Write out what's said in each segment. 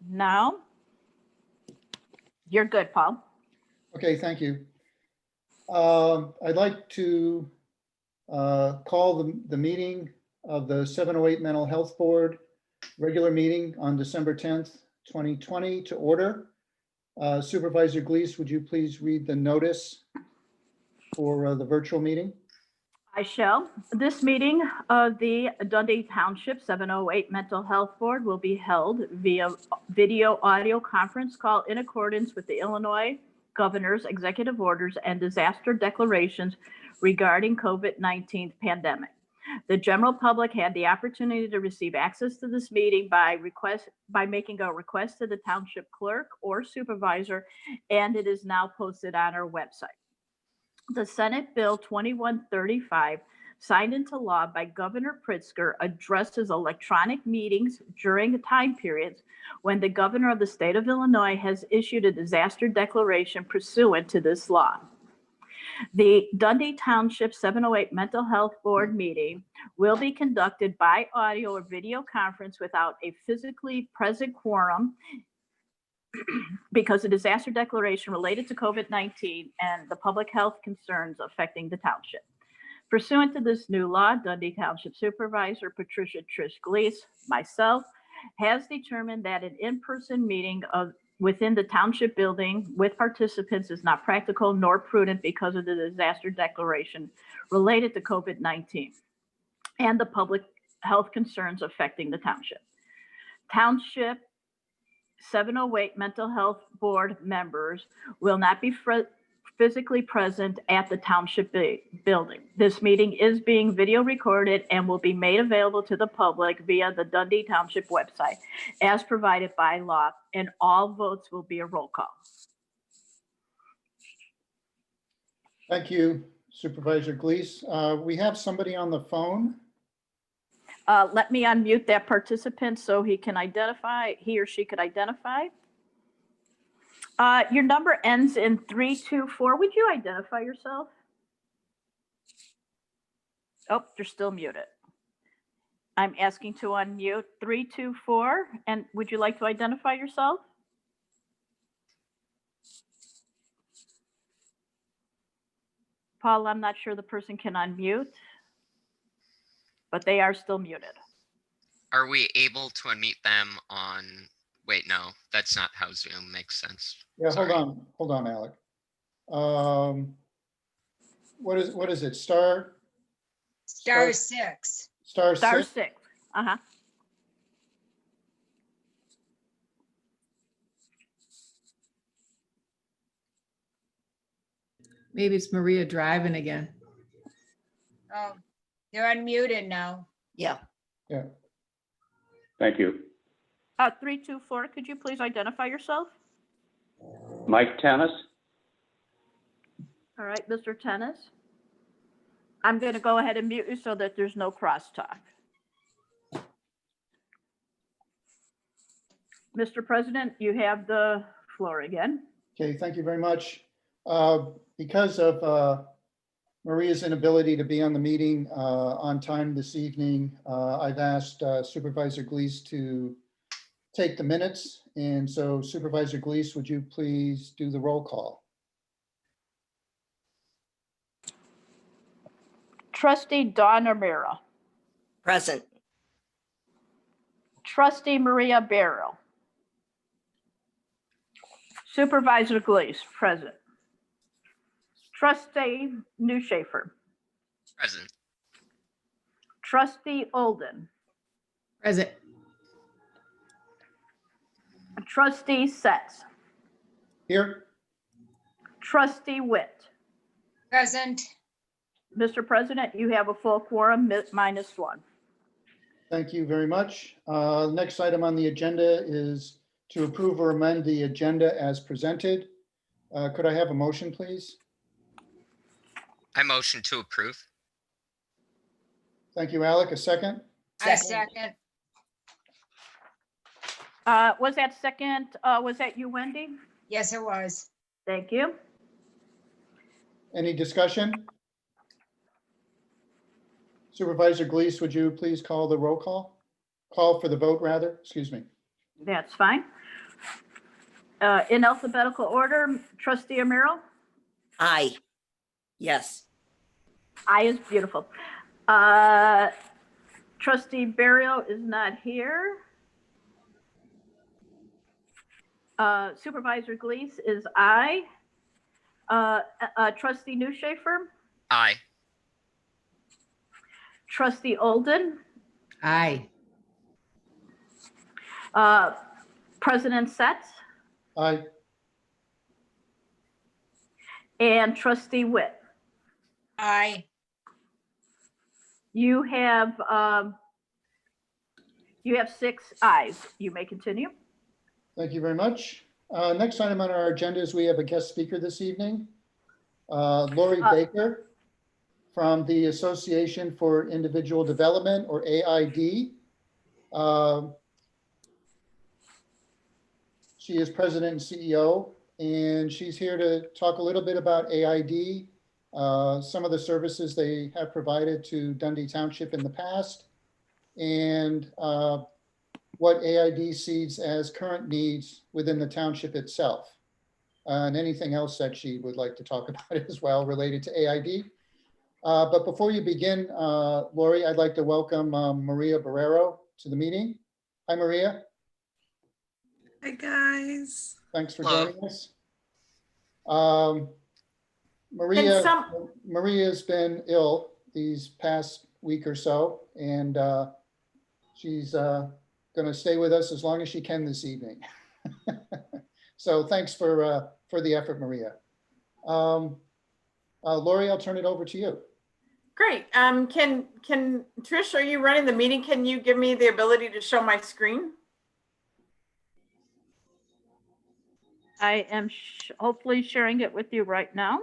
No. You're good, Paul. Okay, thank you. I'd like to call the meeting of the 708 Mental Health Board regular meeting on December 10th, 2020 to order. Supervisor Glees, would you please read the notice for the virtual meeting? I shall. This meeting of the Dundee Township 708 Mental Health Board will be held via video audio conference call in accordance with the Illinois Governor's executive orders and disaster declarations regarding COVID-19 pandemic. The general public had the opportunity to receive access to this meeting by making a request to the township clerk or supervisor, and it is now posted on our website. The Senate Bill 2135, signed into law by Governor Pritzker, addresses electronic meetings during the time periods when the governor of the state of Illinois has issued a disaster declaration pursuant to this law. The Dundee Township 708 Mental Health Board meeting will be conducted by audio or video conference without a physically present quorum because the disaster declaration related to COVID-19 and the public health concerns affecting the township. Pursuant to this new law, Dundee Township Supervisor Patricia Trish Glees, myself, has determined that an in-person meeting within the township building with participants is not practical nor prudent because of the disaster declaration related to COVID-19 and the public health concerns affecting the township. Township 708 Mental Health Board members will not be physically present at the township building. This meeting is being video recorded and will be made available to the public via the Dundee Township website as provided by law, and all votes will be a roll call. Thank you, Supervisor Glees. We have somebody on the phone. Let me unmute that participant so he or she could identify. Your number ends in 324. Would you identify yourself? Oh, you're still muted. I'm asking to unmute 324. And would you like to identify yourself? Paul, I'm not sure the person can unmute, but they are still muted. Are we able to unmute them on, wait, no, that's not how Zoom makes sense. Yeah, Sorry. hold on, Alec. What is it? Star 6. Star Star 6. 6. Uh-huh. Maybe it's Maria driving again. Oh, they're unmuted now. Yeah. Yeah. Thank you. 324, could you please identify yourself? Mike Tennis. All right, Mr. Tennis. I'm going to go ahead and mute you so that there's no crosstalk. Mr. President, you have the floor again. Okay, thank you very much. Because of Maria's inability to be on the meeting on time this evening, I've asked Supervisor Glees to take the minutes. And so Supervisor Glees, would you please do the roll call? Trustee Dawn Arimura. Present. Trustee Maria Borrero. Supervisor Glees, present. Trustee Neuschaefer. Present. Trustee Oldin. Present. Trustee Setze. Here? Trustee Witt. Present. Mr. President, you have a full quorum, -1. Thank you very much. Next item on the agenda is to approve or amend the agenda as presented. Could I have a motion, please? I motion to approve. Thank you, Alec. A second? I second. Was that second, was that you, Wendy? Yes, it was. Thank you. Any discussion? Supervisor Glees, would you please call the roll call? Call for the vote, rather, excuse me. That's fine. In alphabetical order, Trustee Arimura? Aye. Yes. I is beautiful. Trustee Borrero is not here. Supervisor Glees is aye. Trustee Neuschaefer? Aye. Trustee Oldin? Aye. President Setze? Aye. And Trustee Witt? Aye. You have 6 ayes. You may continue. Thank you very much. Next item on our agenda is we have a guest speaker this evening, Lori Baker from the Association for Individual Development, or AID. She is president and CEO, and she's here to talk a little bit about AID, some of the services they have provided to Dundee Township in the past, and what AID sees as current needs within the township itself, and anything else that she would like to talk about as well related to AID. But before you begin, Lori, I'd like to welcome Maria Borrero to the meeting. Hi, Maria. Hi, guys. Thanks for Hello. joining us. Can Maria's been ill these past week or so, and she's going to stay with us as long as she can this evening. So thanks for the effort, Maria. Lori, I'll turn it over to you. Great. Can Trish, are you running the meeting? Can you give me the ability to show my screen? I am hopefully sharing it with you right now.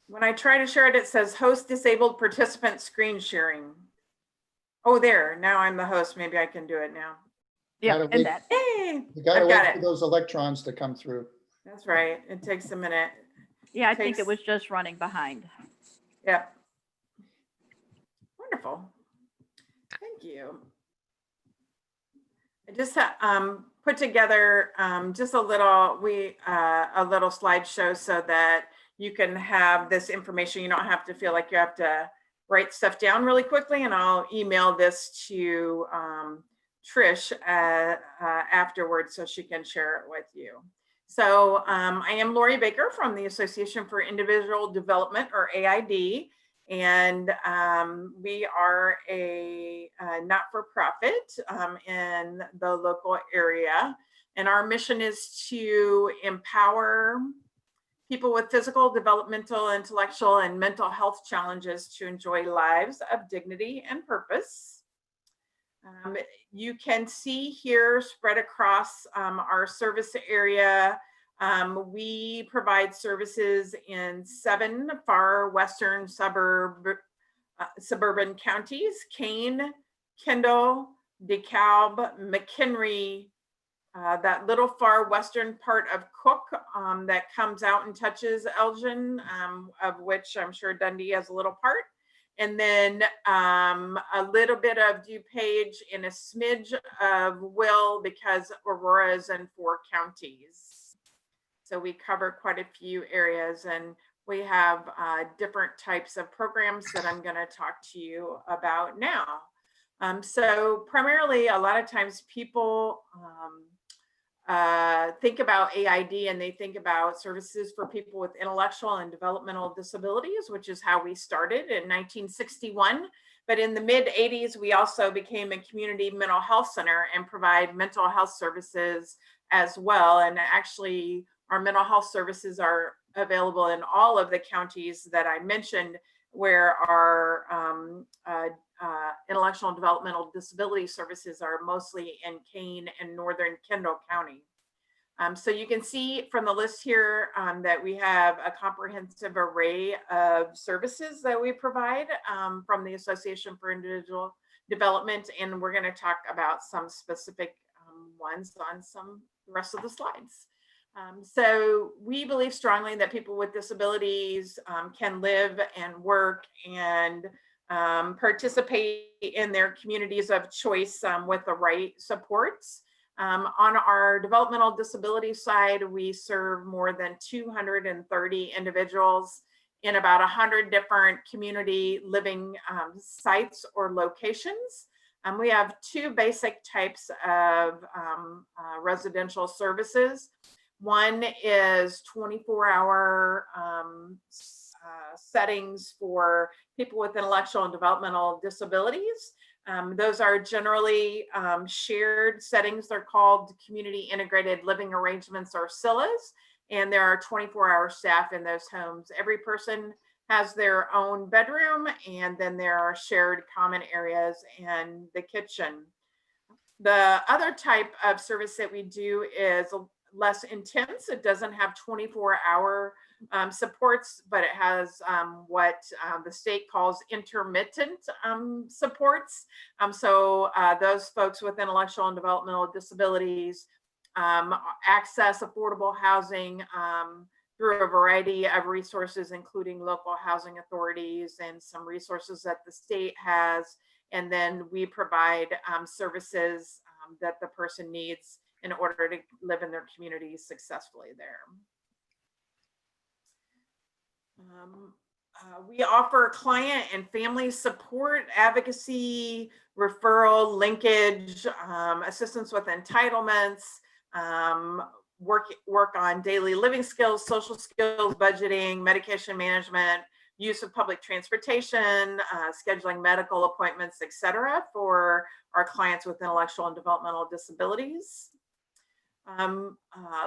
When I try to share it, it says host disabled participant screen sharing. Oh, there. Now I'm the host. Maybe I can do it now. Yeah, Gotta and wait. that. Hey, You gotta I've got wait for it. those electrons to come through. That's right. It takes a minute. Yeah, I think it Takes- was just running behind. Yep. Wonderful. Thank you. I just put together just a little slideshow so that you can have this information. You don't have to feel like you have to write stuff down really quickly, and I'll email this to Trish afterwards so she can share it with you. So I am Lori Baker from the Association for Individual Development, or AID, and we are a not-for-profit in the local area. And our mission is to empower people with physical, developmental, intellectual, and mental health challenges to enjoy lives of dignity and purpose. You can see here spread across our service area. We provide services in 7 far western suburban counties: Kane, Kendall, DeKalb, McHenry, that little far western part of Cook that comes out and touches Elgin, of which I'm sure Dundee has a little part. And then a little bit of DuPage and a smidge of Will, because Aurora is in 4 counties. So we cover quite a few areas, and we have different types of programs that I'm going to talk to you about now. So primarily, a lot of times people think about AID and they think about services for people with intellectual and developmental disabilities, which is how we started in 1961. But in the mid 80s, we also became a community mental health center and provide mental health services as well. And actually, our mental health services are available in all of the counties that I mentioned, where our intellectual and developmental disability services are mostly in Kane and northern Kendall County. So you can see from the list here that we have a comprehensive array of services that we provide from the Association for Individual Development, and we're going to talk about some specific ones on the rest of the slides. So we believe strongly that people with disabilities can live and work and participate in their communities of choice with the right supports. On our developmental disability side, we serve more than 230 individuals in about 100 different community living sites or locations. We have two basic types of residential services. One is 24-hour settings for people with intellectual and developmental disabilities. Those are generally shared settings. They're called community integrated living arrangements, or CILAs, and there are 24-hour staff in those homes. Every person has their own bedroom, and then there are shared common areas and the kitchen. The other type of service that we do is less intense. It doesn't have 24-hour supports, but it has what the state calls intermittent supports. So those folks with intellectual and developmental disabilities access affordable housing through a variety of resources, including local housing authorities and some resources that the state has. And then we provide services that the person needs in order to live in their community successfully there. We offer client and family support, advocacy, referral, linkage, assistance with entitlements, work on daily living skills, social skills, budgeting, medication management, use of public transportation, scheduling medical appointments, etc., for our clients with intellectual and developmental disabilities.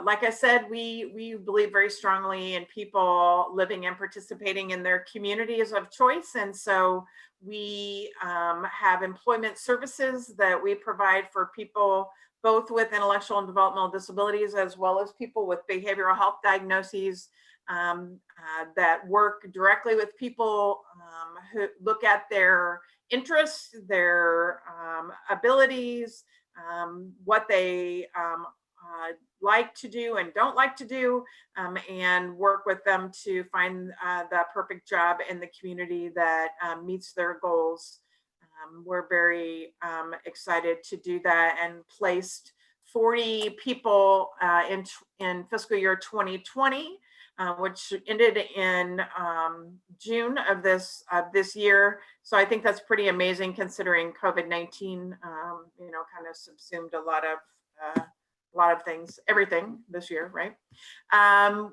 Like I said, we believe very strongly in people living and participating in their communities of choice. And so we have employment services that we provide for people both with intellectual and developmental disabilities, as well as people with behavioral health diagnoses, that work directly with people who look at their interests, their abilities, what they like to do and don't like to do, and work with them to find the perfect job in the community that meets their goals. We're very excited to do that, and placed 40 people in fiscal year 2020, which ended in June of this year. So I think that's pretty amazing, considering COVID-19, kind of subsumed a lot of things, everything this year, right?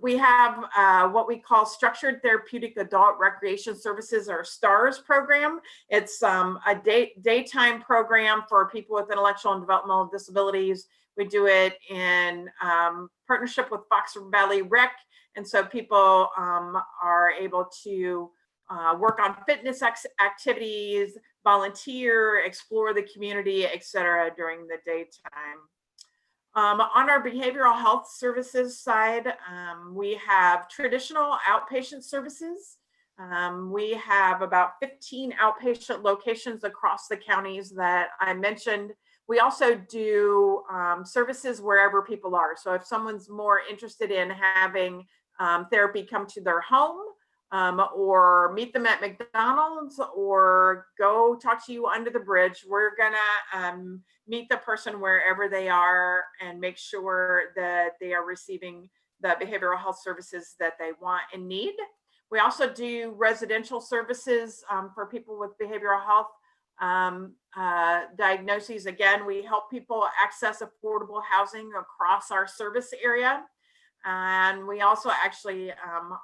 We have what we call Structured Therapeutic Adult Recreation Services, or STARS program. It's a daytime program for people with intellectual and developmental disabilities. We do it in partnership with Fox Valley Rec. And so people are able to work on fitness activities, volunteer, explore the community, etc., during the daytime. On our behavioral health services side, we have traditional outpatient services. We have about 15 outpatient locations across the counties that I mentioned. We also do services wherever people are. So if someone's more interested in having therapy come to their home, or meet them at McDonald's, or go talk to you under the bridge, we're gonna meet the person wherever they are and make sure that they are receiving the behavioral health services that they want and need. We also do residential services for people with behavioral health diagnoses. Again, we help people access affordable housing across our service area. And we also actually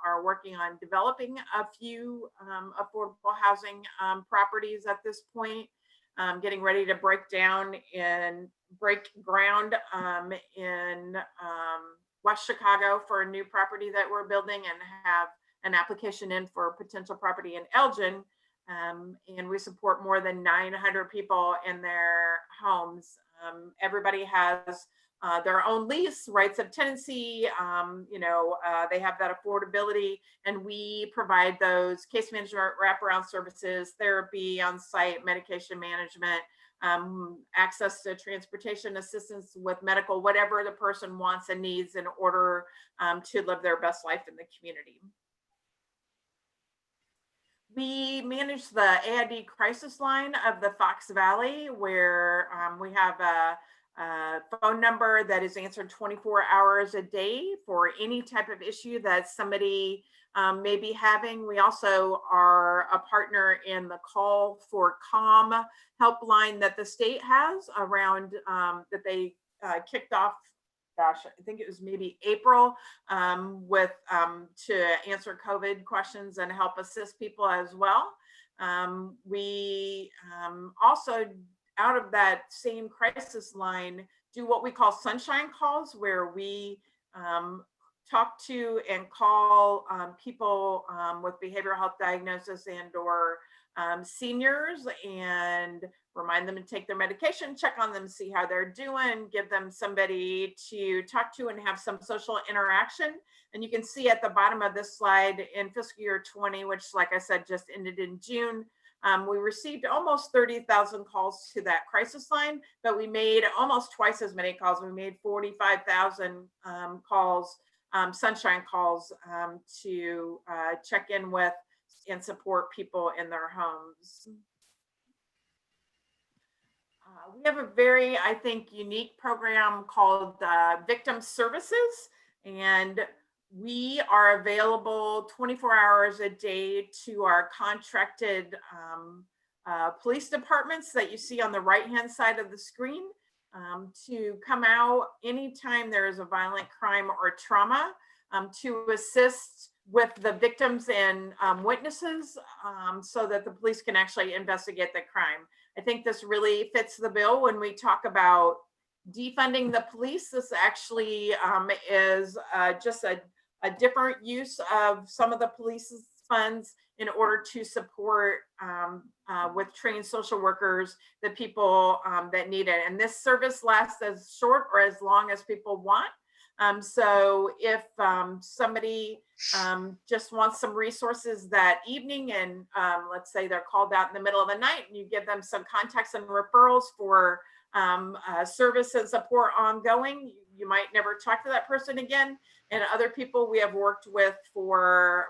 are working on developing a few affordable housing properties at this point, getting ready to break ground in West Chicago for a new property that we're building, and have an application in for a potential property in Elgin. And we support more than 900 people in their homes. Everybody has their own lease, rights of tenancy, they have that affordability, and we provide those case management, wraparound services, therapy on site, medication management, access to transportation assistance with medical, whatever the person wants and needs in order to live their best life in the community. We manage the AID crisis line of the Fox Valley, where we have a phone number that is answered 24 hours a day for any type of issue that somebody may be having. We also are a partner in the Call for Calm helpline that the state has around that they kicked off. Gosh, I think it was maybe April with to answer COVID questions and help assist people as well. We also, out of that same crisis line, do what we call sunshine calls, where we talk to and call people with behavioral health diagnosis and or seniors, and remind them to take their medication, check on them, see how they're doing, give them somebody to talk to and have some social interaction. And you can see at the bottom of this slide, in fiscal year 20, which, like I said, just ended in June, we received almost 30,000 calls to that crisis line, but we made almost twice as many calls. We made 45,000 calls, sunshine calls, to check in with and support people in their homes. We have a very, I think, unique program called Victim Services, and we are available 24 hours a day to our contracted police departments that you see on the right-hand side of the screen to come out anytime there is a violent crime or trauma to assist with the victims and witnesses so that the police can actually investigate the crime. I think this really fits the bill when we talk about defunding the police. This actually is just a different use of some of the police's funds in order to support with trained social workers, the people that need it. And this service lasts as short or as long as people want. So if somebody just wants some resources that evening, and let's say they're called out in the middle of the night, and you give them some contacts and referrals for service and support ongoing, you might never talk to that person again. And other people we have worked with for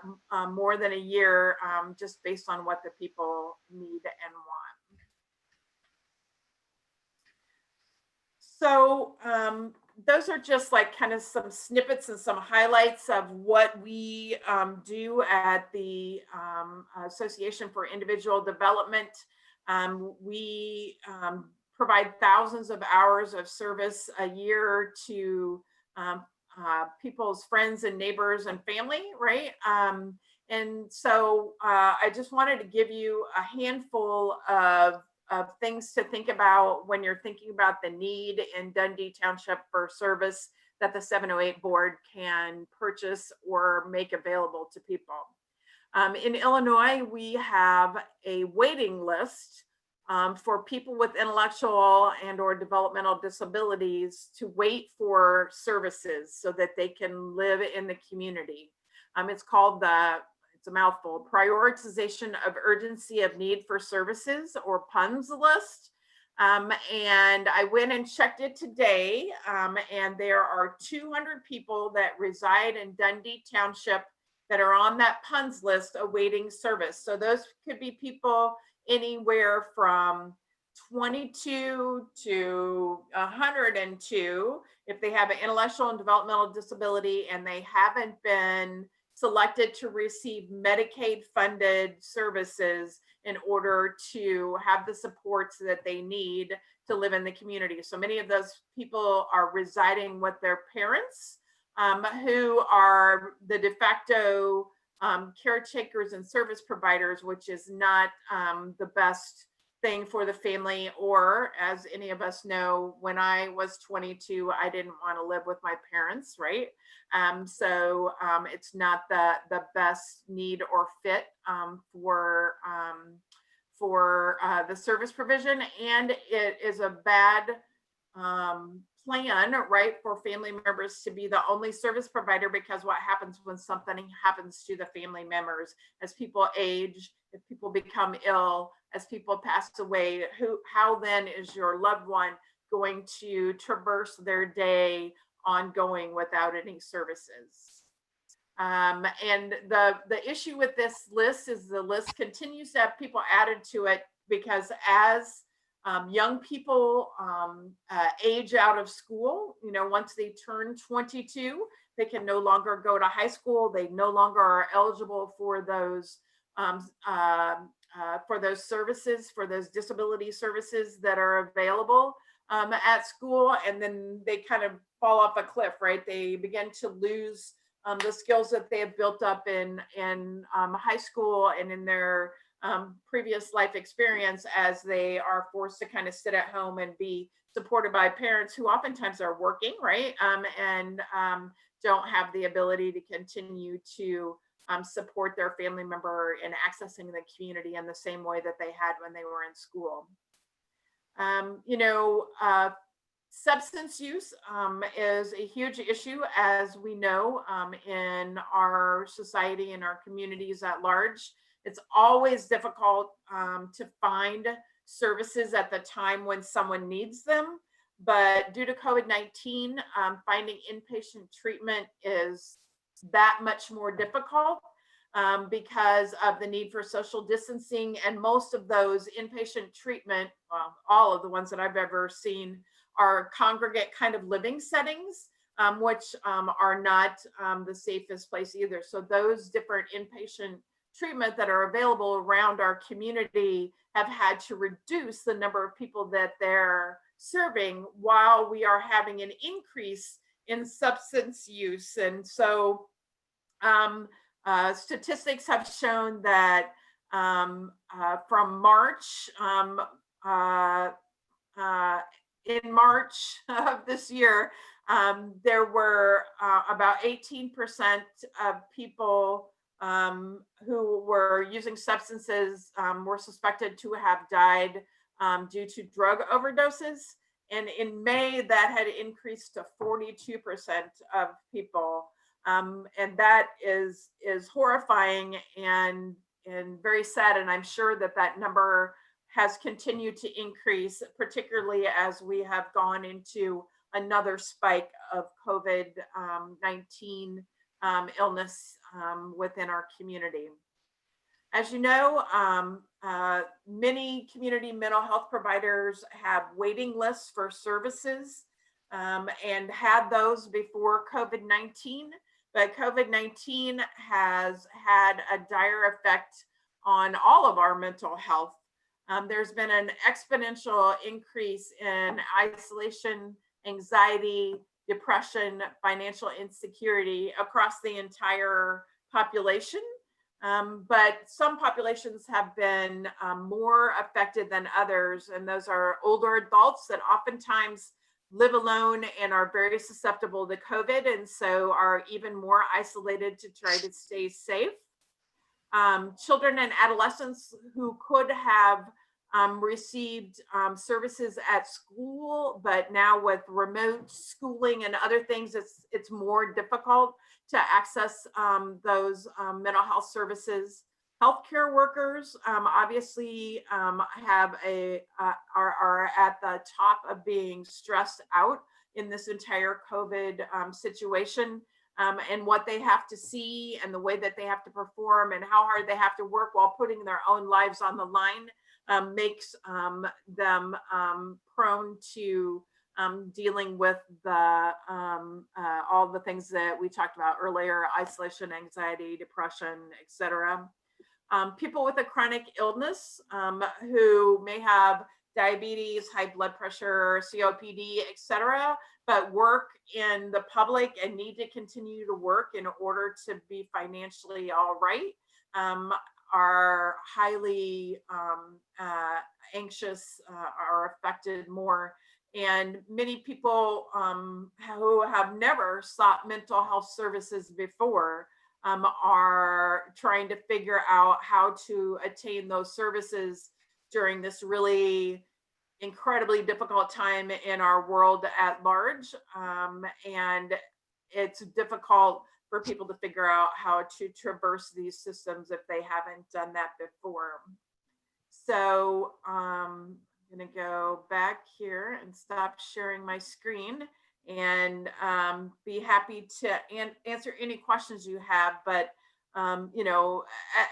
more than a year, just based on what the people need and want. So those are just like kind of some snippets and some highlights of what we do at the Association for Individual Development. We provide thousands of hours of service a year to people's friends and neighbors and family, right? And so I just wanted to give you a handful of things to think about when you're thinking about the need in Dundee Township for service that the 708 board can purchase or make available to people. In Illinois, we have a waiting list for people with intellectual and or developmental disabilities to wait for services so that they can live in the community. It's called it's a mouthful, Prioritization of Urgency of Need for Services, or PUNS list. And I went and checked it today, and there are 200 people that reside in Dundee Township that are on that PUNS list awaiting service. So those could be people anywhere from 22 to 102 if they have an intellectual and developmental disability and they haven't been selected to receive Medicaid funded services in order to have the supports that they need to live in the community. So many of those people are residing with their parents who are the de facto caretakers and service providers, which is not the best thing for the family. Or, as any of us know, when I was 22, I didn't want to live with my parents, right? So it's not the best need or fit for the service provision, and it is a bad plan, right, for family members to be the only service provider, because what happens when something happens to the family members as people age, if people become ill, as people pass away, how then is your loved one going to traverse their day ongoing without any services? And the issue with this list is the list continues to have people added to it because as young people age out of school, once they turn 22, they can no longer go to high school. They no longer are eligible for those services, for those disability services that are available at school. And then they kind of fall off a cliff, right? They begin to lose the skills that they have built up in high school and in their previous life experience as they are forced to kind of sit at home and be supported by parents who oftentimes are working, right? And don't have the ability to continue to support their family member in accessing the community in the same way that they had when they were in school. Substance use is a huge issue, as we know, in our society and our communities at large. It's always difficult to find services at the time when someone needs them. But due to COVID-19, finding inpatient treatment is that much more difficult because of the need for social distancing. And most of those inpatient treatment, well, all of the ones that I've ever seen, are congregate kind of living settings, which are not the safest place either. So those different inpatient treatment that are available around our community have had to reduce the number of people that they're serving while we are having an increase in substance use. And so statistics have shown that from March, in March of this year, there were about 18% of people who were using substances were suspected to have died due to drug overdoses. And in May, that had increased to 42% of people. And that is horrifying and very sad. And I'm sure that that number has continued to increase, particularly as we have gone into another spike of COVID-19 illness within our community. As you know, many community mental health providers have waiting lists for services and had those before COVID-19, but COVID-19 has had a dire effect on all of our mental health. There's been an exponential increase in isolation, anxiety, depression, financial insecurity across the entire population. But some populations have been more affected than others, and those are older adults that oftentimes live alone and are very susceptible to COVID, and so are even more isolated to try to stay safe. Children and adolescents who could have received services at school, but now with remote schooling and other things, it's more difficult to access those mental health services. Healthcare workers obviously are at the top of being stressed out in this entire COVID situation. And what they have to see and the way that they have to perform and how hard they have to work while putting their own lives on the line makes them prone to dealing with all the things that we talked about earlier: isolation, anxiety, depression, etc. People with a chronic illness who may have diabetes, high blood pressure, COPD, etc., but work in the public and need to continue to work in order to be financially all right, are highly anxious, are affected more. And many people who have never sought mental health services before are trying to figure out how to attain those services during this really incredibly difficult time in our world at large. And it's difficult for people to figure out how to traverse these systems if they haven't done that before. So I'm gonna go back here and stop sharing my screen and be happy to answer any questions you have. But you know,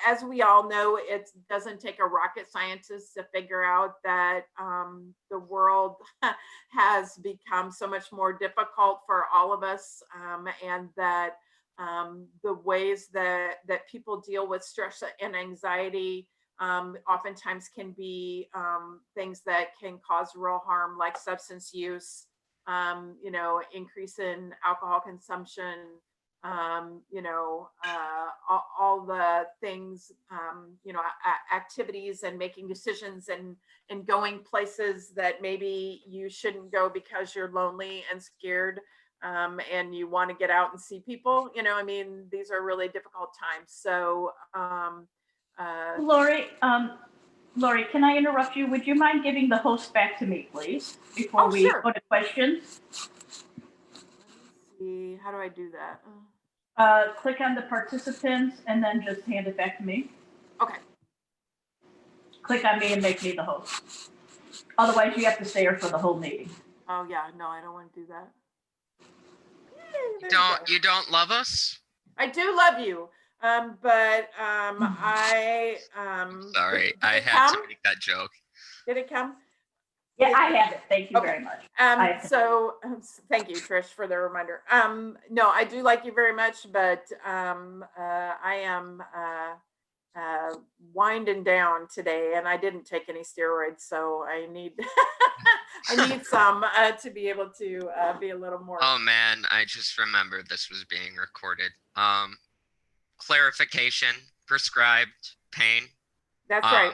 as we all know, it doesn't take a rocket scientist to figure out that the world has become so much more difficult for all of us, and that the ways that people deal with stress and anxiety oftentimes can be things that can cause real harm, like substance use, you know, increase in alcohol consumption, you know, all the things, you know, activities and making decisions and going places that maybe you shouldn't go because you're lonely and scared, and you want to get out and see people. You know, I mean, these are really difficult times. So, Lori, Lori, can I interrupt you? Would you mind giving the host back to me, please, before Oh, we sure. go to questions? Let's see, how do I do that? Click on the participants and then just hand it back to me. Okay. Click on me and make me the host. Otherwise, you have to stay here for the whole meeting. Oh yeah, no, I don't want to do that. You don't love us? I do love you, but I Sorry, did I it had to come? make that joke. Did it come? Yeah, I have it. Thank you Okay. very much. So thank you, Trish, for the reminder. No, I do like you very much, but I am winding down today, and I didn't take any steroids, so I need I need some to be able to be a little more. Oh man, I just remembered this was being recorded. Clarification, prescribed pain. That's right.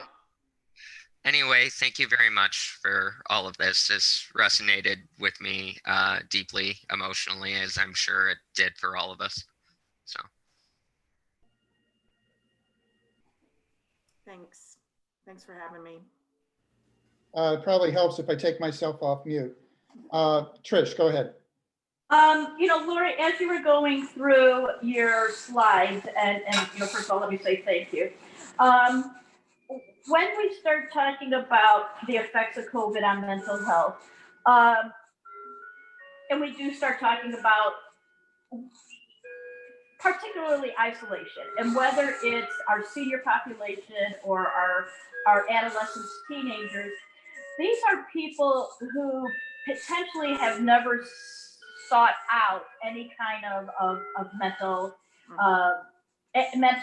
Anyway, thank you very much for all of this. This resonated with me deeply emotionally, as I'm sure it did for all of us. So Thanks for having me. It probably helps if I take myself off mute. Trish, go ahead. You know, Lori, as you were going through your slides, and you know, first of all, let me say thank you. When we start talking about the effects of COVID on mental health, and we do start talking about particularly isolation, and whether it's our senior population or our adolescents, teenagers, these are people who potentially have never sought out any kind of mental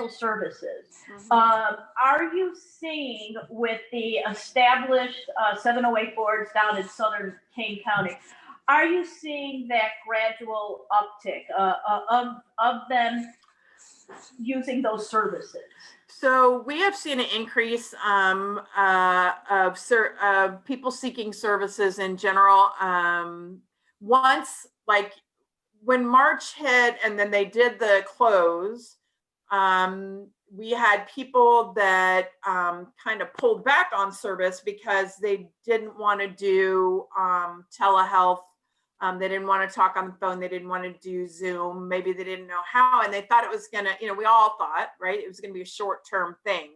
services. Are you seeing with the established 708 boards down in southern Kane County, are you seeing that gradual uptick of them using those services? So we have seen an increase of people seeking services in general. Once, like when March hit and then they did the close, we had people that kind of pulled back on service because they didn't want to do telehealth. They didn't want to talk on the phone. They didn't want to do Zoom. Maybe they didn't know how, and they thought it was going to, you know, we all thought, right, it was going to be a short-term thing.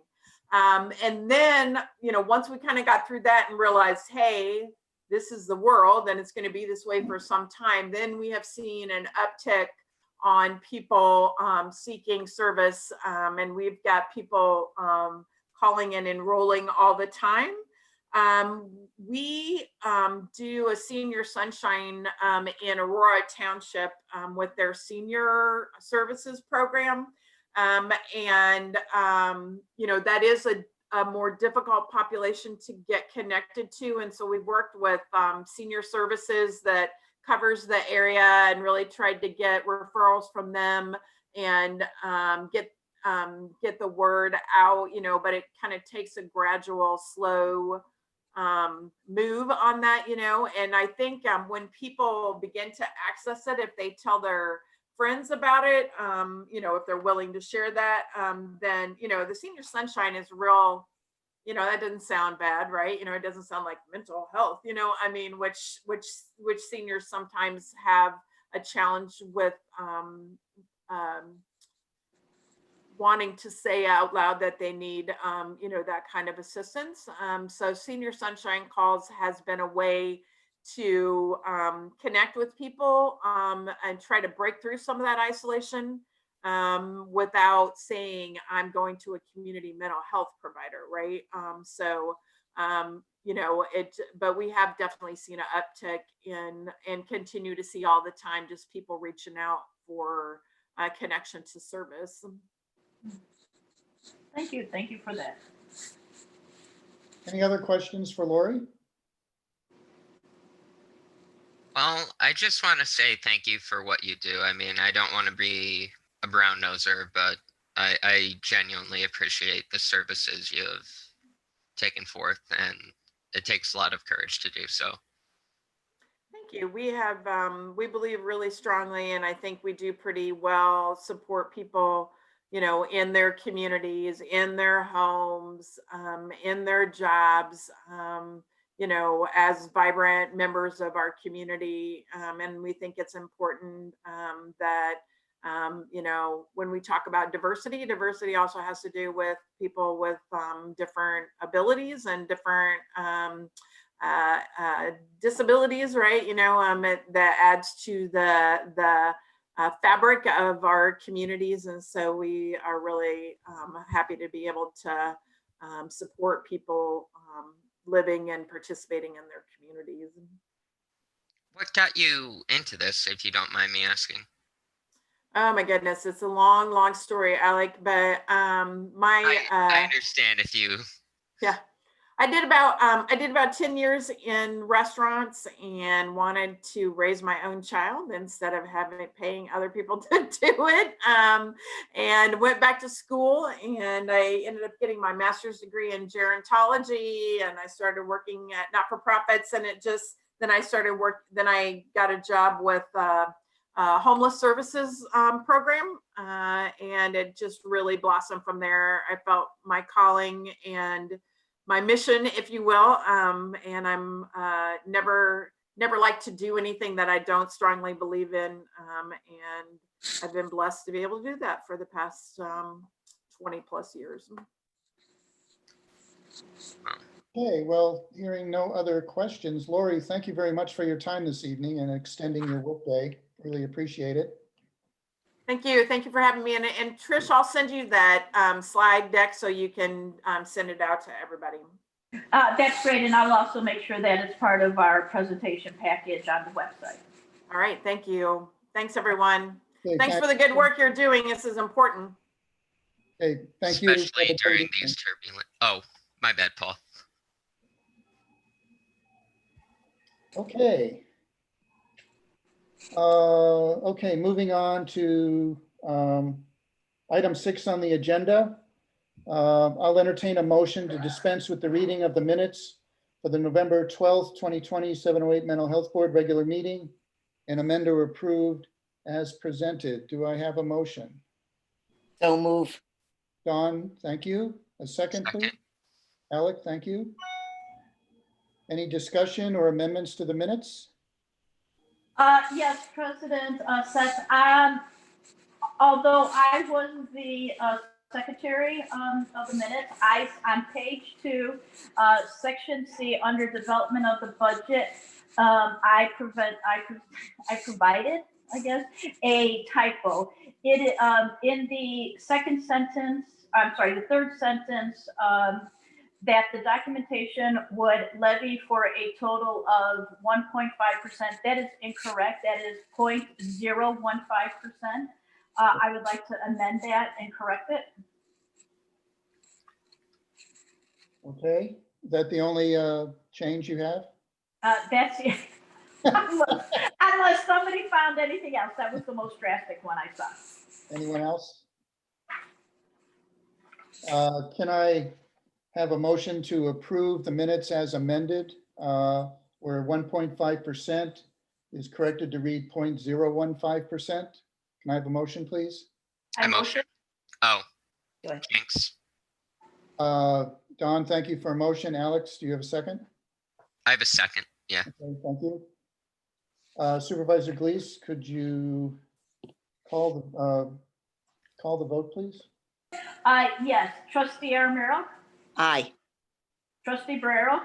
And then, you know, once we kind of got through that and realized, hey, this is the world and it's going to be this way for some time, then we have seen an uptick on people seeking service. And we've got people calling and enrolling all the time. We do a senior sunshine in Aurora Township with their senior services program. And, you know, that is a more difficult population to get connected to. And so we've worked with senior services that covers the area and really tried to get referrals from them and get the word out, you know, but it kind of takes a gradual, slow move on that, you know. And I think when people begin to access it, if they tell their friends about it, you know, if they're willing to share that, then, you know, the senior sunshine is real, you know, that doesn't sound bad, right? You know, it doesn't sound like mental health, you know, I mean, which seniors sometimes have a challenge with wanting to say out loud that they need, you know, that kind of assistance. So Senior Sunshine Calls has been a way to connect with people and try to break through some of that isolation without saying I'm going to a community mental health provider, right? You know, but we have definitely seen an uptick and continue to see all the time just people reaching out for a connection to service. Thank you. Thank you for that. Any other questions for Lori? Well, I just want to say thank you for what you do. I mean, I don't want to be a brown noser, but I genuinely appreciate the services you have taken forth, and it takes a lot of courage to do so. Thank you. We have, we believe really strongly, and I think we do pretty well support people, you know, in their communities, in their homes, in their jobs, you know, as vibrant members of our community. And we think it's important that, you know, when we talk about diversity, diversity also has to do with people with different abilities and different disabilities, right? You know, that adds to the fabric of our communities. And so we are really happy to be able to support people living and participating in their communities. What got you into this, if you don't mind me asking? Oh my goodness, it's a long, long story, Alec, but I understand if you... Yeah. I did about 10 years in restaurants and wanted to raise my own child instead of paying other people to do it. And went back to school, and I ended up getting my master's degree in gerontology, and I started working at not-for-profits, and then I got a job with homeless services program, and it just really blossomed from there. I felt my calling and my mission, if you will, and I'm never like to do anything that I don't strongly believe in, and I've been blessed to be able to do that for the past 20 plus years. Okay, well, hearing no other questions, Lori, thank you very much for your time this evening and extending your workday. Really appreciate it. Thank you. Thank you for having me. And Trish, I'll send you that slide deck so you can send it out to everybody. That's great. And I'll also make sure that it's part of our presentation package on the website. All right. Thank you. Thanks, everyone. Okay, Thanks for the good work you're doing. This is important. Okay, thank you. Especially during these turbulent... Oh, my bad, Paul. Okay. Okay, moving on to item 6 on the agenda. I'll entertain a motion to dispense with the reading of the minutes for the November 12th, 2020 708 Mental Health Board regular meeting and amend or approved as presented. Do I have a motion? So move. Dawn, thank you. A second, please. Alec, thank you. Any discussion or amendments to the minutes? Yes, President Setze. Although I was the secretary of the minutes, on page 2, section C, under development of the budget, I provided, I guess, a typo. It in the second sentence, I'm sorry, the third sentence, that the documentation would levy for a total of 1.5%. That is incorrect. That is 0.015%. I would like to amend that and correct it. Okay, is that the only change you have? That's it. Unless somebody found anything else. That was the most drastic one I saw. Anyone else? Can I have a motion to approve the minutes as amended, where 1.5% is corrected to read 0.015%? Can I have a motion, please? I motion. Oh, Go ahead. thanks. Don, thank you for a motion. Alex, do you have a second? I have a second. Yeah. Okay, thank you. Supervisor Glees, could you call the vote, please? Yes, Trustee Arimura, Aye. Trustee Borrero,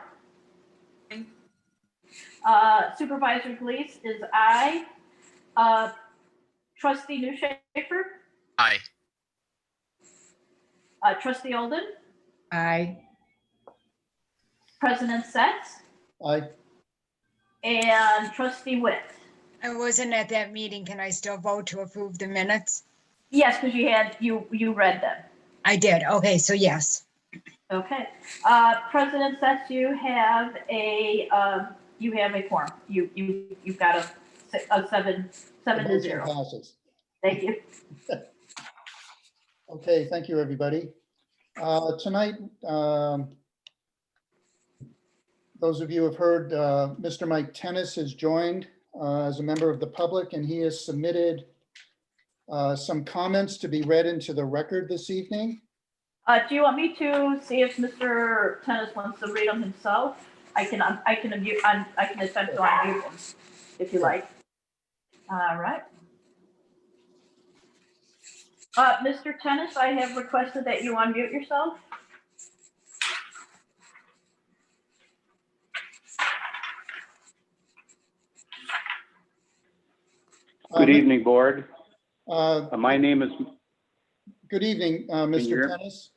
Supervisor Glees is aye. Trustee Neuschaefer, Aye. Trustee Oldin, Aye. President Setze, Aye. and Trustee Witt. I wasn't at that meeting. Can I still vote to approve the minutes? Yes, because you read them. I did. Okay, so yes. Okay. President Setze, you have a quorum. You've got a seven The to motion 0. passes. Thank you. Okay, thank you, everybody. Tonight, those of you who have heard, Mr. Mike Tennis has joined as a member of the public, and he has submitted some comments to be read into the record this evening. Do you want me to see if Mr. Tennis wants to read them himself? I can attempt to unmute him if you like. All right. Mr. Tennis, I have requested that you unmute yourself. Good evening, Board. Uh, My name is, Good evening, you Mr. hear? Tennis.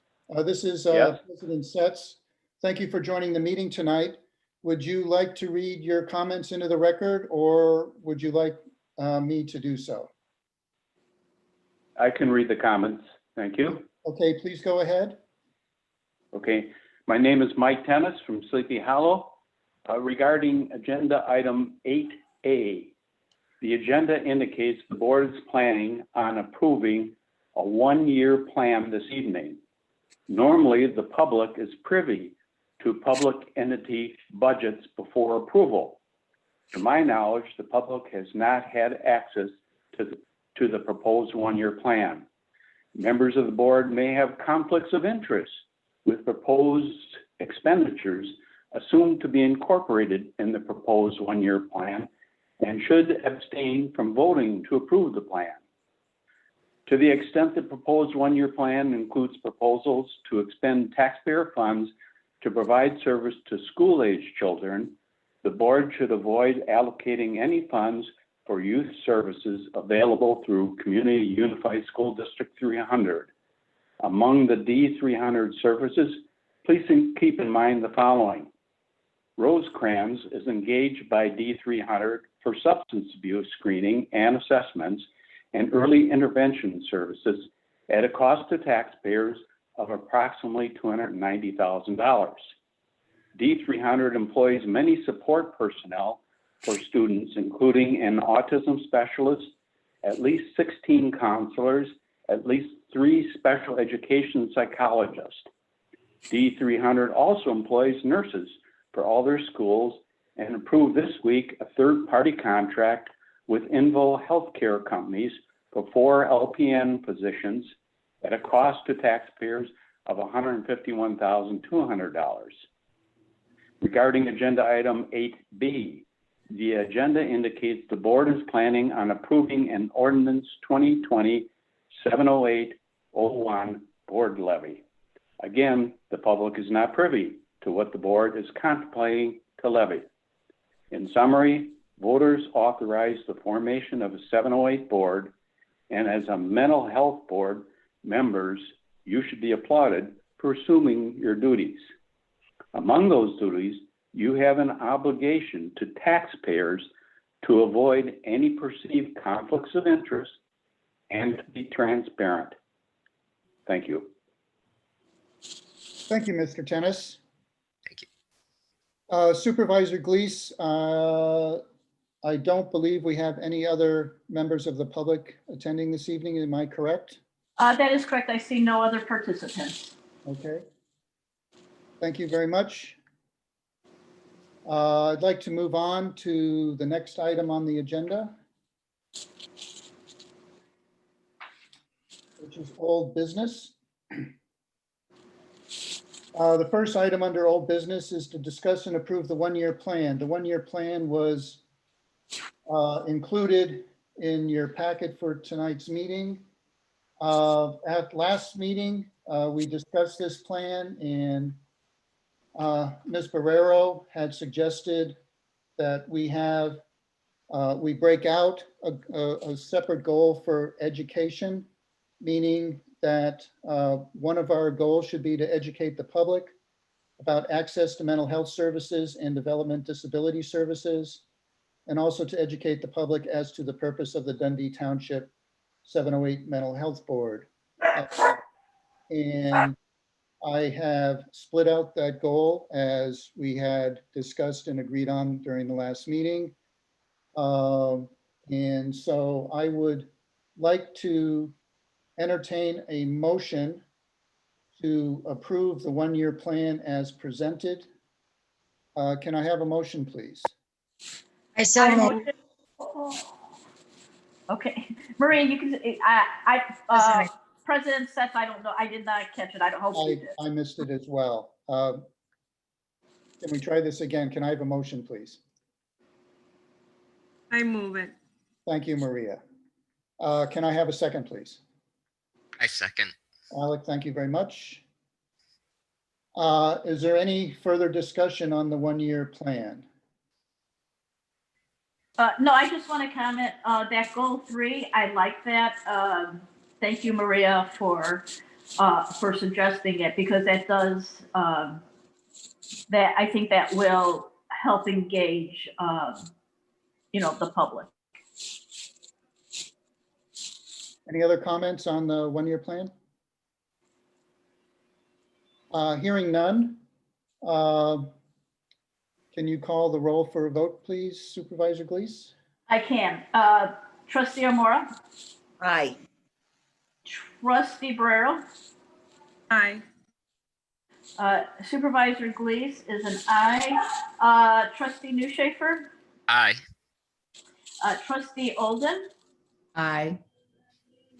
This is Yes. President Setze. Thank you for joining the meeting tonight. Would you like to read your comments into the record, or would you like me to do so? I can read the comments. Thank you. Okay, please go ahead. Okay, my name is Mike Tennis from Sleepy Hollow. Regarding agenda item 8A, the agenda indicates the board is planning on approving a one-year plan this evening. Normally, the public is privy to public entity budgets before approval. To my knowledge, the public has not had access to the proposed one-year plan. Members of the board may have conflicts of interest with proposed expenditures assumed to be incorporated in the proposed one-year plan and should abstain from voting to approve the plan. To the extent the proposed one-year plan includes proposals to expend taxpayer funds to provide service to school-age children, the board should avoid allocating any funds for youth services available through Community Unified School District 300. Among the D300 services, please keep in mind the following. Rosecrans is engaged by D300 for substance abuse screening and assessments and early intervention services at a cost to taxpayers of approximately $290,000. D300 employs many support personnel for students, including an autism specialist, at least 16 counselors, at least 3 special education psychologists. D300 also employs nurses for all their schools and approved this week a third-party contract with Invo Healthcare Companies for 4 LPN positions at a cost to taxpayers of $151,200. Regarding agenda item 8B, the agenda indicates the board is planning on approving an ordinance 2020-708-01 board levy. Again, the public is not privy to what the board is contemplating to levy. In summary, voters authorized the formation of a 708 board, and as a mental health board members, you should be applauded for assuming your duties. Among those duties, you have an obligation to taxpayers to avoid any perceived conflicts of interest and to be transparent. Thank you. Thank you, Mr. Tennis. Thank you. Supervisor Glees, I don't believe we have any other members of the public attending this evening. Am I correct? That is correct. I see no other participants. Okay. Thank you very much. I'd like to move on to the next item on the agenda, which is old business. The first item under old business is to discuss and approve the one-year plan. The one-year plan was included in your packet for tonight's meeting. At last meeting, we discussed this plan, and Ms. Borrero had suggested that we have, we break out a separate goal for education, meaning that one of our goals should be to educate the public about access to mental health services and development disability services, and also to educate the public as to the purpose of the Dundee Township 708 Mental Health Board. And I have split out that goal as we had discussed and agreed on during the last meeting. And so I would like to entertain a motion to approve the one-year plan as presented. Can I have a motion, please? I so I move. motion- oh. Okay, Maria, you can, President. President Setze, I don't know, I did not catch it. I don't hope you did. I missed it as well. Can we try this again? Can I have a motion, please? I move it. Thank you, Maria. Can I have a second, please? I second. Alec, thank you very much. Is there any further discussion on the one-year plan? No, I just want to comment, that goal 3, I like that. Thank you, Maria, for suggesting it, because that does, that, I think that will help engage, the public. Any other comments on the one-year plan? Hearing none. Can you call the roll for a vote, please, Supervisor Glees? I can. Trustee Arimura, Aye. Trustee Borrero, Aye. Supervisor Glees is an aye. Trustee Neuschaefer, Aye. Trustee Oldin, Aye.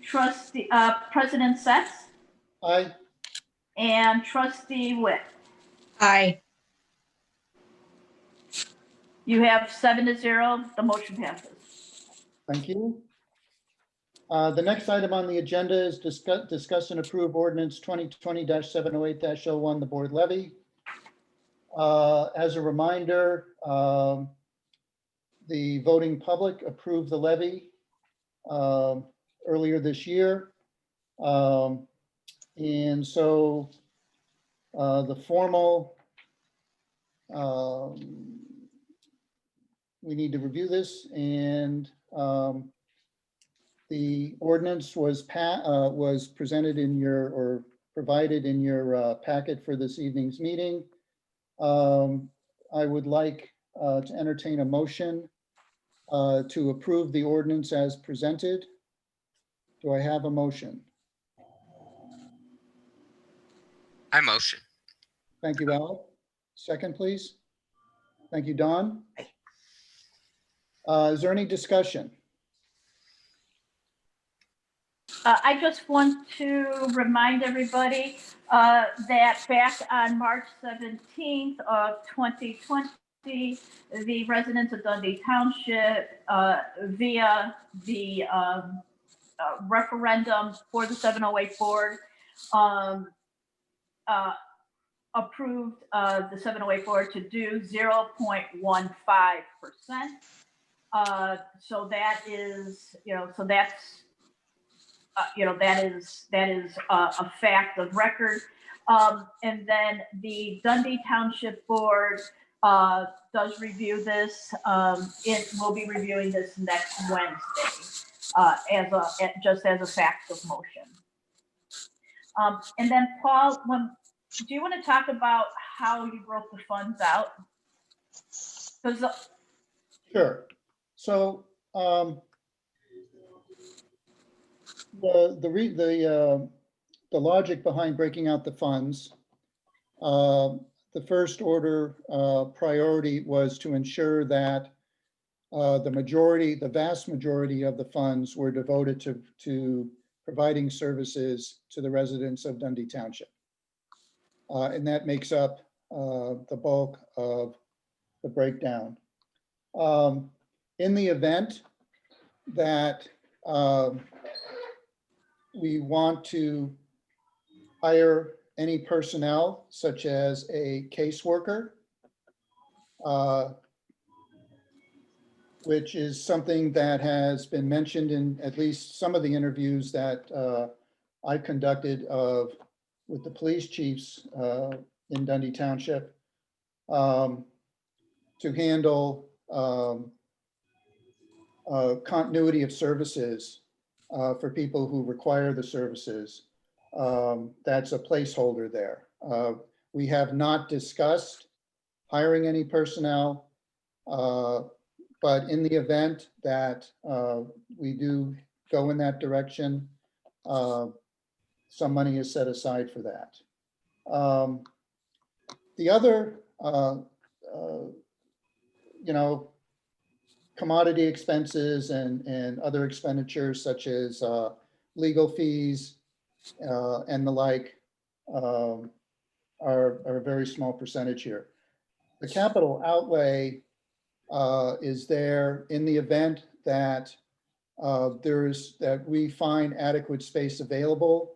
Trustee, President Setze, Aye. and Trustee Witt. Aye. You have 7-0, the motion passes. Thank you. The next item on the agenda is discuss and approve ordinance 2020-708-01, the board levy. As a reminder, the voting public approved the levy earlier this year. And so the formal, we need to review this, and the ordinance was presented in your, or provided in your packet for this evening's meeting. I would like to entertain a motion to approve the ordinance as presented. Do I have a motion? I motion. Thank you, Alec. Second, please. Thank you, Don. Is there any discussion? I just want to remind everybody that back on March 17th of 2020, the residents of Dundee Township, via the referendum for the 708 board, approved the 708 board to do 0.15%. So that is, so that's, that is a fact of record. And then the Dundee Township Board does review this. It will be reviewing this next Wednesday just as a fact of motion. And then Paul, do you want to talk about how you broke the funds out? Sure. So the logic behind breaking out the funds, the first order priority was to ensure that the vast majority of the funds were devoted to providing services to the residents of Dundee Township. And that makes up the bulk of the breakdown. In the event that we want to hire any personnel, such as a caseworker, which is something that has been mentioned in at least some of the interviews that I conducted with the police chiefs in Dundee Township, to handle continuity of services for people who require the services. That's a placeholder there. We have not discussed hiring any personnel, but in the event that we do go in that direction, some money is set aside for that. The other, commodity expenses and other expenditures such as legal fees and the like are a very small percentage here. The capital outlay is there in the event that that we find adequate space available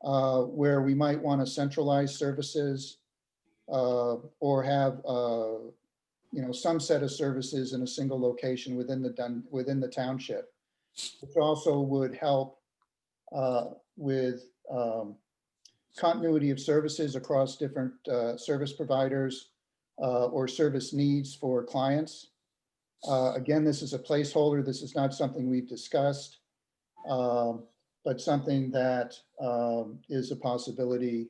where we might want to centralize services or have some set of services in a single location within the township, which also would help with continuity of services across different service providers or service needs for clients. Again, this is a placeholder. This is not something we've discussed, but something that is a possibility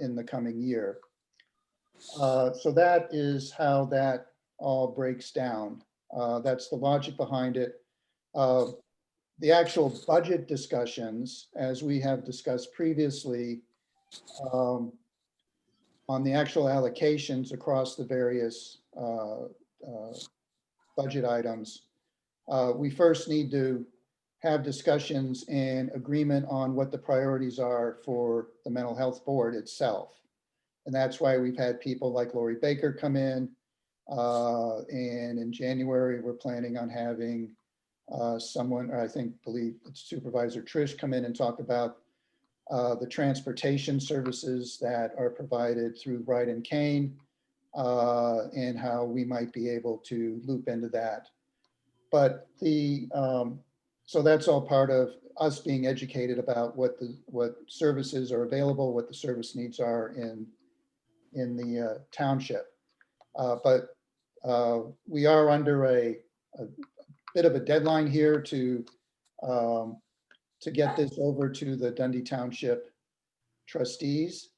in the coming year. So that is how that all breaks down. That's the logic behind it. The actual budget discussions, as we have discussed previously, on the actual allocations across the various budget items, we first need to have discussions and agreement on what the priorities are for the mental health board itself. And that's why we've had people like Lori Baker come in. And in January, we're planning on having someone, I believe it's Supervisor Trish, come in and talk about the transportation services that are provided through Ride and Cane and how we might be able to loop into that. But so that's all part of us being educated about what services are available, what the service needs are in the township. But we are under a bit of a deadline here to get this over to the Dundee Township trustees.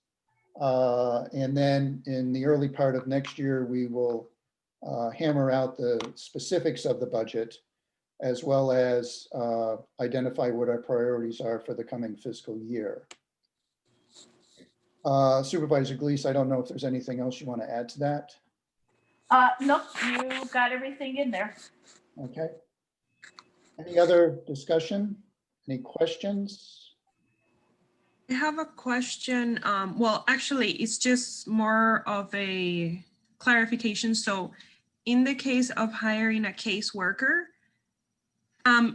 And then in the early part of next year, we will hammer out the specifics of the budget, as well as identify what our priorities are for the coming fiscal year. Supervisor Glees, I don't know if there's anything else you want to add to that. Nope, you got everything in there. Okay. Any other discussion? Any questions? I have a question. Well, actually, it's just more of a clarification. So in the case of hiring a caseworker,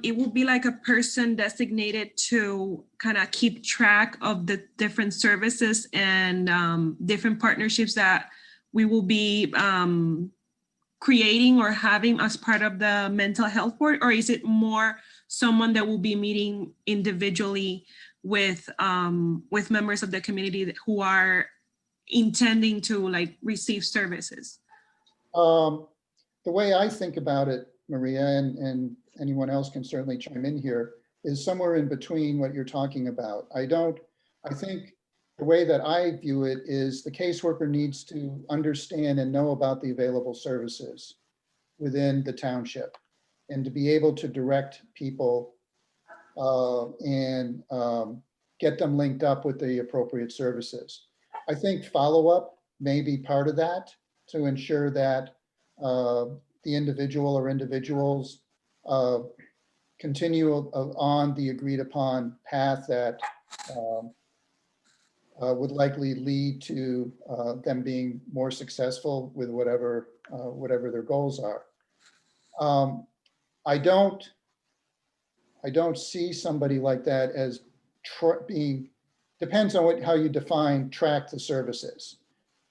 it will be like a person designated to kind of keep track of the different services and different partnerships that we will be creating or having as part of the mental health board, or is it more someone that will be meeting individually with members of the community who are intending to like receive services? The way I think about it, Maria, and anyone else can certainly chime in here, is somewhere in between what you're talking about. I think the way that I view it is the caseworker needs to understand and know about the available services within the township and to be able to direct people and get them linked up with the appropriate services. I think follow-up may be part of that to ensure that the individual or individuals continue on the agreed upon path that would likely lead to them being more successful with whatever their goals are. I don't see somebody like that as depends on how you define track the services.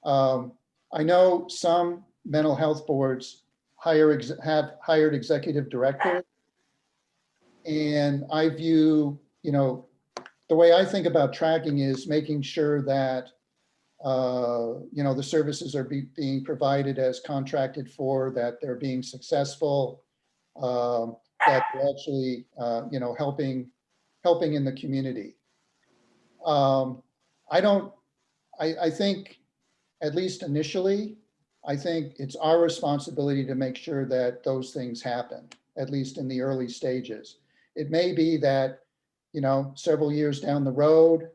I know some mental health boards have hired executive directors. And I view, the way I think about tracking is making sure that, the services are being provided as contracted for, that they're being successful, that they're actually, helping in the community. I think, at least initially, I think it's our responsibility to make sure that those things happen, at least in the early stages. It may be that, several years down the road,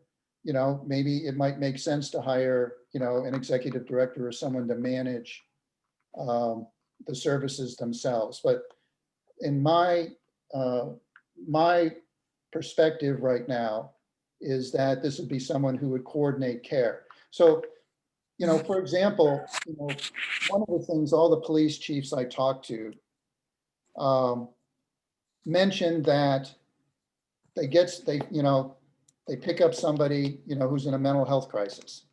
maybe it might make sense to hire, an executive director or someone to manage the services themselves. But in my perspective right now is that this would be someone who would coordinate care. So, for example, one of the things all the police chiefs I talked to mentioned that they pick up somebody, who's in a mental health crisis,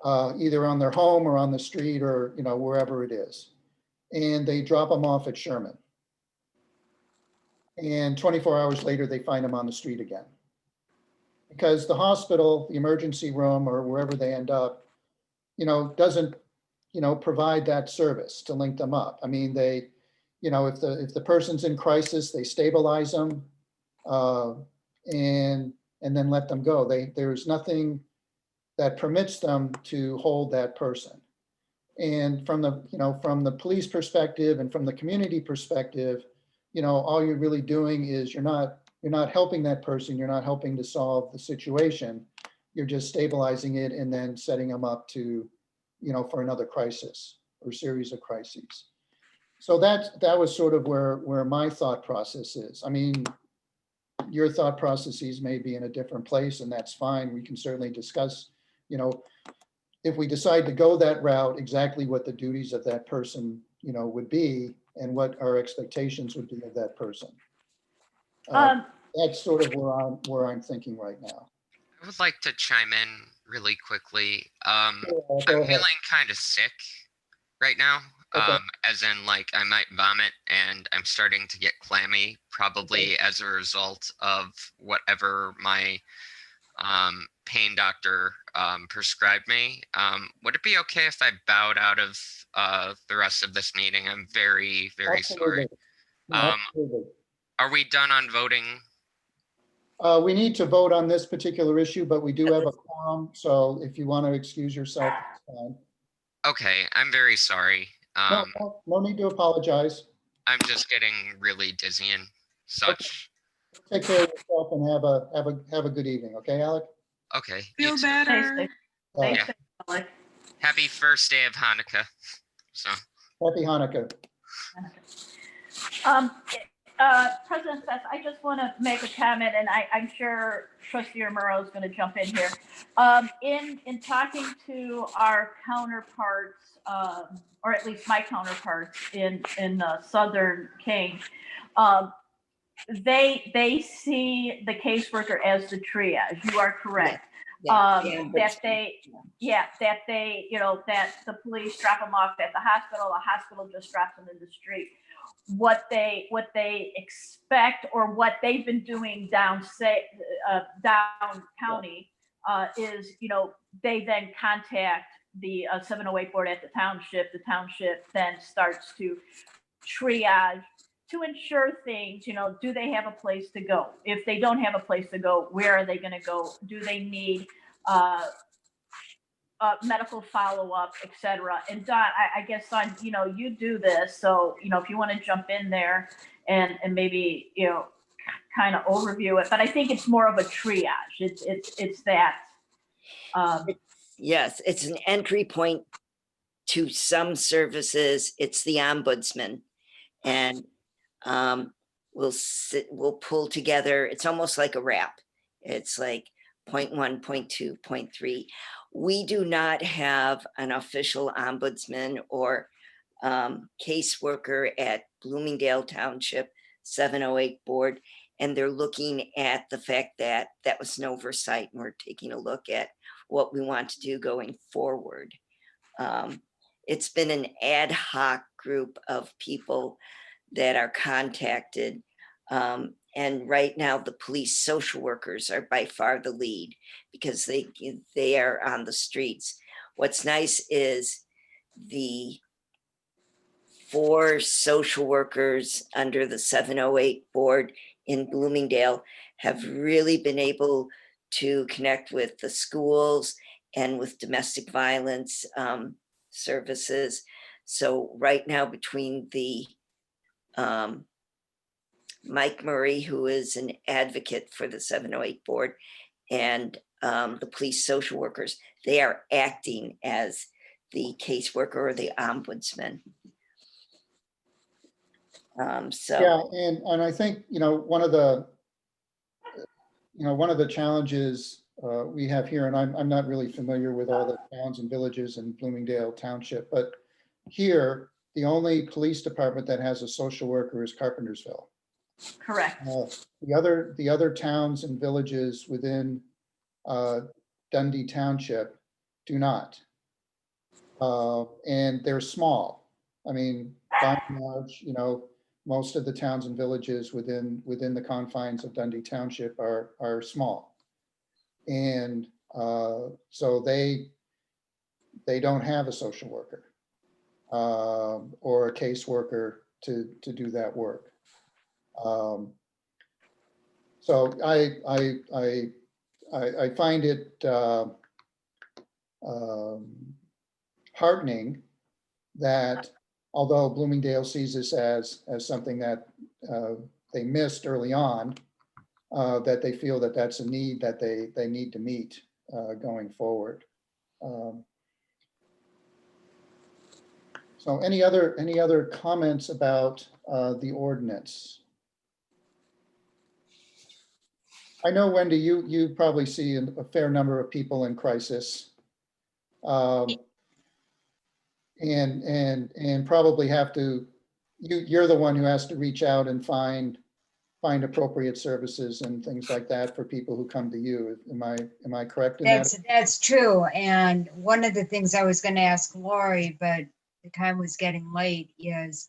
either on their home or on the street or, wherever it is. And they drop them off at Sherman. And 24 hours later, they find them on the street again. Because the hospital, the emergency room, or wherever they end up, doesn't, provide that service to link them up. I mean, they, if the person's in crisis, they stabilize them and then let them go. There's nothing that permits them to hold that person. And from the police perspective and from the community perspective, all you're really doing is you're not helping that person. You're not helping to solve the situation. You're just stabilizing it and then setting them up to, for another crisis or series of crises. So that was sort of where my thought process is. I mean, your thought processes may be in a different place, and that's fine. We can certainly discuss, if we decide to go that route, exactly what the duties of that person, would be and what our expectations would be of that person. That's sort of where I'm thinking right now. I would like to chime in really quickly. Go I'm ahead. feeling kind of sick right now. Okay. As in, like, I might vomit and I'm starting to get clammy, probably as a result of whatever my pain doctor prescribed me. Would it be okay if I bowed out of the rest of this meeting? I'm very, very sorry. Absolutely. Are we done on voting? We need to vote on this particular issue, but we do have a quorum. So if you want to excuse yourself, it's fine. Okay, I'm very sorry. No need to apologize. I'm just getting really dizzy and such. Take care of yourself and have a good evening. Okay, Alec? Okay. Feel you too. better. Stay Yeah. safe, Alec. Happy first day of Hanukkah. So Happy Hanukkah. President Setze, I just want to make a comment, and I'm sure Trustee Arimura is going to jump in here. In talking to our counterparts, or at least my counterparts in Southern King, they see the caseworker as the triage. You are correct. That the police drop them off at the hospital just drops them in the street. What they expect, or what they've been doing down county, is, they then contact the 708 board at the township. The township then starts to triage to ensure things, do they have a place to go? If they don't have a place to go, where are they going to go? Do they need medical follow-up, et cetera? And Don, I guess, Don, you do this. So, if you want to jump in there and maybe, kind of overview it, but I think it's more of a triage. It's that. Yes, it's an entry point to some services. It's the ombudsman. And we'll pull together. It's almost like a wrap. It's like point 1, point 2, point 3. We do not have an official ombudsman or caseworker at Bloomingdale Township 708 board. And they're looking at the fact that that was an oversight, and we're taking a look at what we want to do going forward. it's been an ad hoc group of people that are contacted. And right now, the police social workers are by far the lead because they are on the streets. What's nice is the 4 social workers under the 708 board in Bloomingdale have really been able to connect with the schools and with domestic violence services. So right now, between the Mike Murray, who is an advocate for the 708 board, and the police social workers, they are acting as the caseworker or the ombudsman. Yeah, and I think, one of the challenges we have here, and I'm not really familiar with all the towns and villages in Bloomingdale Township, but here, the only police department that has a social worker is Carpentersville. Correct. The other towns and villages within Dundee Township do not. And they're small. I mean, by and large, most of the towns and villages within the confines of Dundee Township are small. And so they don't have a social worker or a caseworker to do that work. So I find it heartening that although Bloomingdale sees this as something that they missed early on, that they feel that that's a need that they need to meet going forward. So any other comments about the ordinance? I know, Wendy, you probably see a fair number of people in crisis. And probably have to, you're the one who has to reach out and find appropriate services and things like that for people who come to you. Am I correct in that? That's true. And one of the things I was going to ask Lori, but the time was getting late, is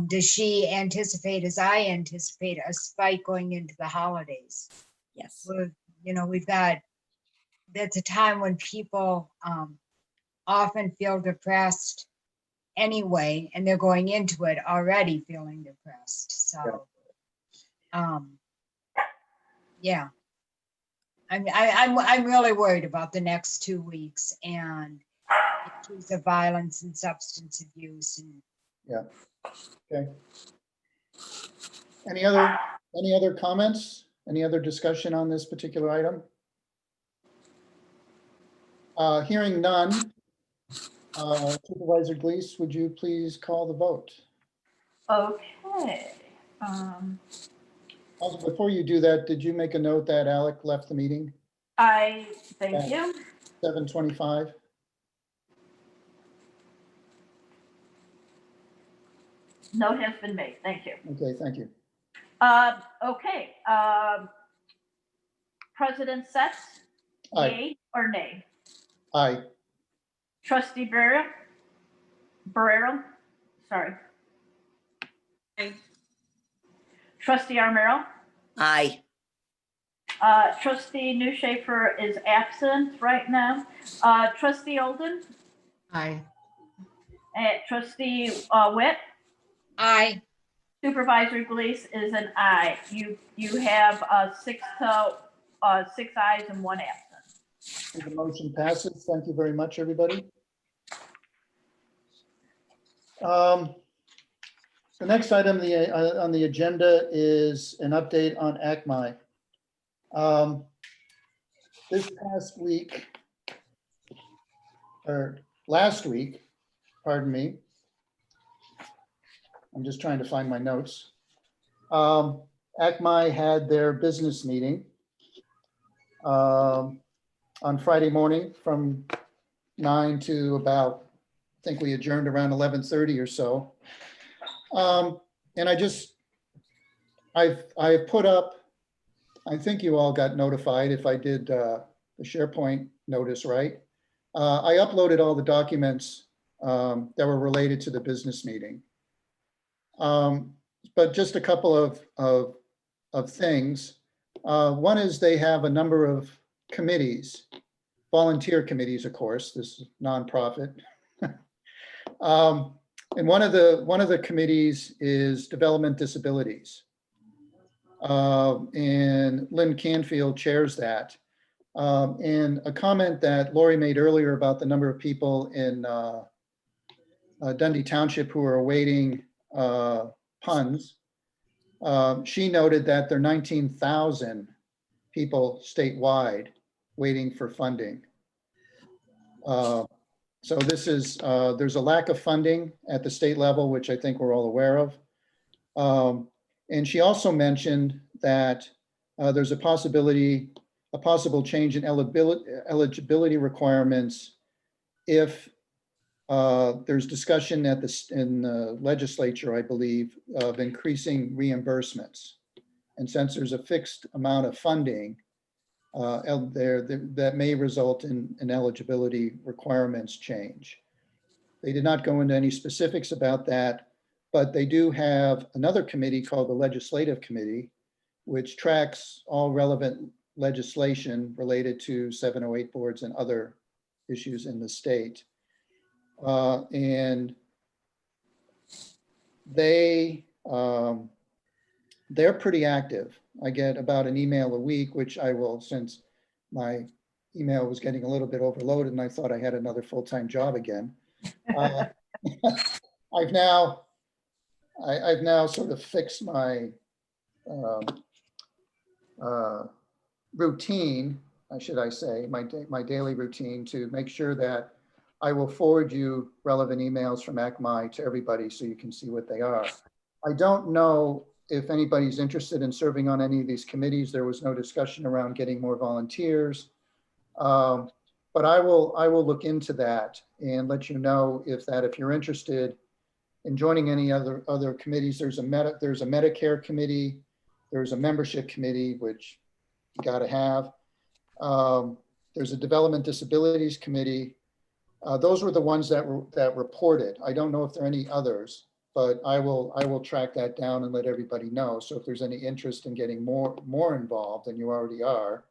does she anticipate, as I anticipate, a spike going into the holidays? Yes. We've got, that's a time when people often feel depressed anyway, and they're going into it already feeling depressed. So, yeah, I'm really worried about the next 2 weeks and issues of violence and substance abuse. And yeah. Okay. Any other comments? Any other discussion on this particular item? Hearing none. Supervisor Glees, would you please call the vote? Okay. Also, before you do that, did you make a note that Alec left the meeting? Thank you. 7:25. Note has been made. Thank you. Okay, thank you. Okay. President Setze, Aye. yay or nay? Aye. Trustee Borrero, sorry. Aye. Trustee Arimura. Aye. Trustee Neuschaefer is absent right now. Trustee Oldin, Aye. Trustee Witt, I, Supervisor Glees is an aye. You have 6 ayes and 1 absent. The motion passes. Thank you very much, everybody. The next item on the agenda is an update on ACMI. This past week, or last week, pardon me. I'm just trying to find my notes. ACMI had their business meeting on Friday morning from 9 to about, I think we adjourned around 11:30 or so. And I've put up, I think you all got notified if I did the SharePoint notice right. I uploaded all the documents that were related to the business meeting. But just a couple of things. One is they have a number of committees, volunteer committees, of course, this is nonprofit. And one of the committees is Development Disabilities. And Lynn Canfield chairs that. And a comment that Lori made earlier about the number of people in Dundee Township who are awaiting puns. She noted that there are 19,000 people statewide waiting for funding. So this is, there's a lack of funding at the state level, which I think we're all aware of. And she also mentioned that there's a possible change in eligibility requirements if there's discussion in the legislature, I believe, of increasing reimbursements. And since there's a fixed amount of funding that may result in an eligibility requirements change. They did not go into any specifics about that, but they do have another committee called the Legislative Committee, which tracks all relevant legislation related to 708 boards and other issues in the state. And they're pretty active. I get about an email a week, which I will, since my email was getting a little bit overloaded and I thought I had another full-time job again. I've now sort of fixed my routine, should I say, my daily routine, to make sure that I will forward you relevant emails from ACMI to everybody so you can see what they are. I don't know if anybody's interested in serving on any of these committees. There was no discussion around getting more volunteers. But I will look into that and let you know if you're interested in joining any other committees. There's a Medicare committee, there's a membership committee, which you got to have. There's a Development Disabilities Committee. Those were the ones that reported. I don't know if there are any others, but I will track that down and let everybody know. So if there's any interest in getting more involved than you already are,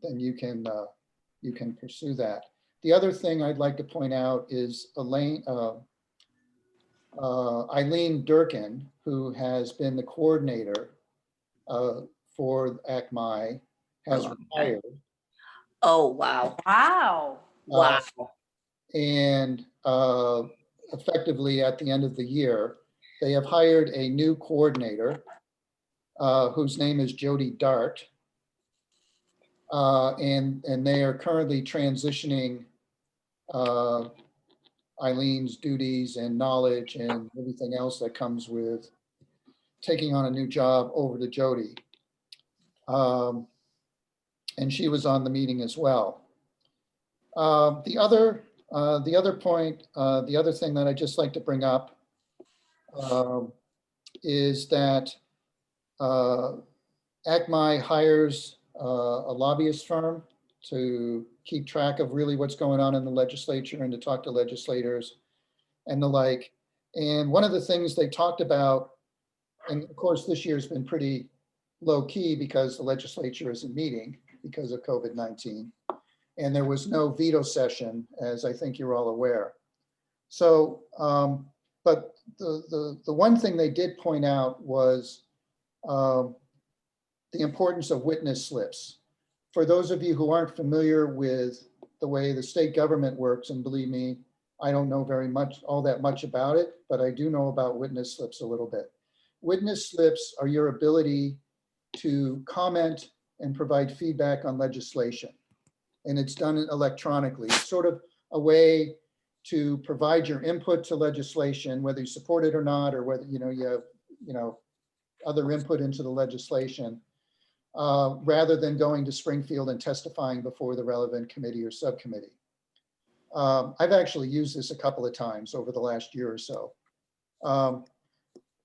then you can pursue that. The other thing I'd like to point out is Eileen Durkin, who has been the coordinator for ACMI, has retired. Oh, wow. Wow. Wow. And effectively at the end of the year, they have hired a new coordinator whose name is Jody Dart. And they are currently transitioning Eileen's duties and knowledge and everything else that comes with taking on a new job over to Jody. And she was on the meeting as well. The other point, the other thing that I just like to bring up is that ACMI hires a lobbyist firm to keep track of really what's going on in the legislature and to talk to legislators and the like. And one of the things they talked about, and of course this year's been pretty low key because the legislature isn't meeting because of COVID-19. And there was no veto session, as I think you're all aware. So, but the one thing they did point out was the importance of witness slips. For those of you who aren't familiar with the way the state government works, and believe me, I don't know all that much about it, but I do know about witness slips a little bit. Witness slips are your ability to comment and provide feedback on legislation. And it's done electronically. It's sort of a way to provide your input to legislation, whether you support it or not, or whether you have other input into the legislation, rather than going to Springfield and testifying before the relevant committee or subcommittee. I've actually used this a couple of times over the last year or so.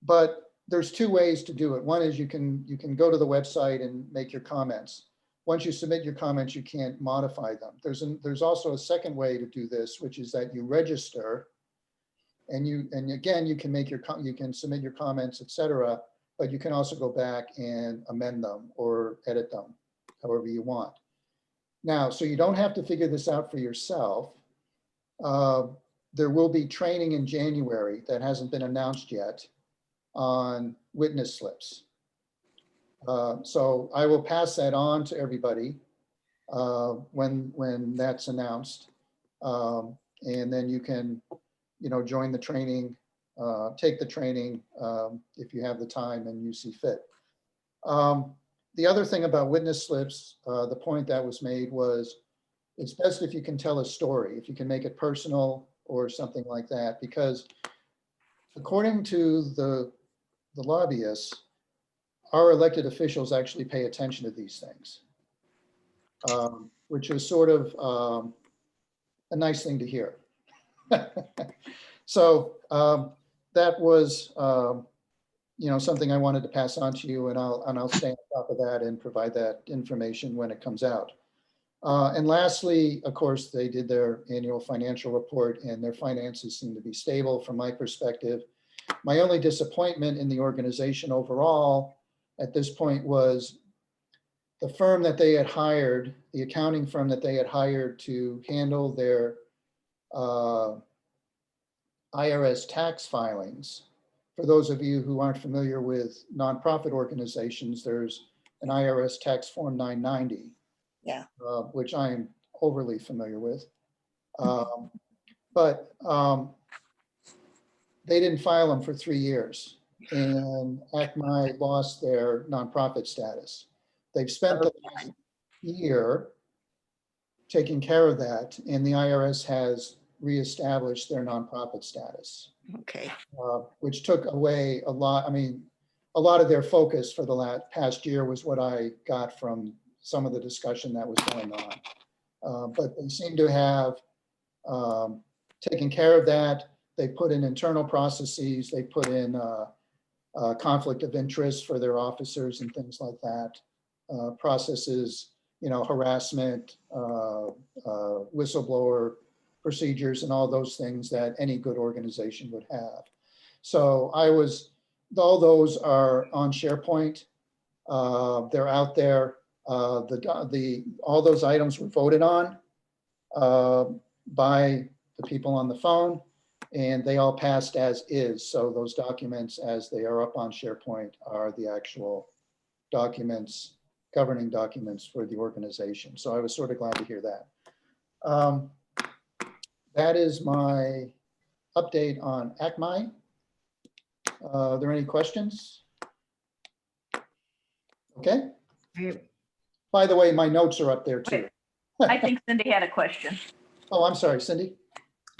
But there's two ways to do it. One is you can go to the website and make your comments. once you submit your comments, you can't modify them. There's also a second way to do this, which is that you register, and again, you can you can submit your comments, etc. But you can also go back and amend them or edit them, however you want. Now, so you don't have to figure this out for yourself. There will be training in January that hasn't been announced yet on witness slips. So I will pass that on to everybody when that's announced. And then you can, join the training, take the training if you have the time and you see fit. The other thing about witness slips, the point that was made was, it's best if you can tell a story, if you can make it personal or something like that, because according to the lobbyists, our elected officials actually pay attention to these things, which is sort of a nice thing to hear. So that was, something I wanted to pass on to you, and I'll stay on top of that and provide that information when it comes out. And lastly, of course, they did their annual financial report, and their finances seem to be stable from my perspective. My only disappointment in the organization overall at this point was the firm that they had hired, the accounting firm that they had hired to handle their IRS tax filings. For those of you who aren't familiar with nonprofit organizations, there's an IRS tax form 990. Yeah. Which I'm overly familiar with. But they didn't file them for 3 years, and ACMI lost their nonprofit status. They've spent the last year taking care of that, and the IRS has reestablished their nonprofit status. Okay. Which took away a lot. I mean, a lot of their focus for the past year was what I got from some of the discussion that was going on. But they seem to have taken care of that. They put in internal processes. They put in conflict of interest for their officers and things like that. Processes, harassment, whistleblower procedures, and all those things that any good organization would have. So all those are on SharePoint. They're out there. All those items were voted on by the people on the phone, and they all passed as is. So those documents, as they are up on SharePoint, are the actual documents, governing documents for the organization. So I was sort of glad to hear that. That is my update on ACMI. Are there any questions? Okay. By the way, my notes are up there too. I think Cindy had a question. Oh, I'm sorry, Cindy.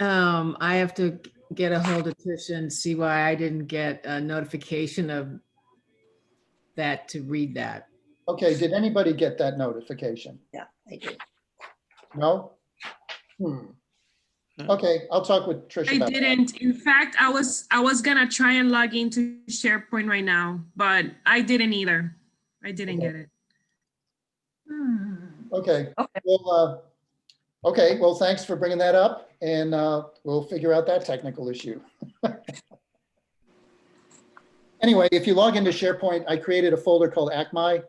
I have to get a hold of Trish and see why I didn't get a notification of that to read that. Okay, did anybody get that notification? Yeah, I did. No? Okay, I'll talk with Trish I about that. didn't. In fact, I was gonna try and log into SharePoint right now, but I didn't either. I didn't get it. Okay. Well, okay, well, thanks for bringing that up, and we'll figure out that technical issue. Anyway, if you log into SharePoint, I created a folder called ACMI,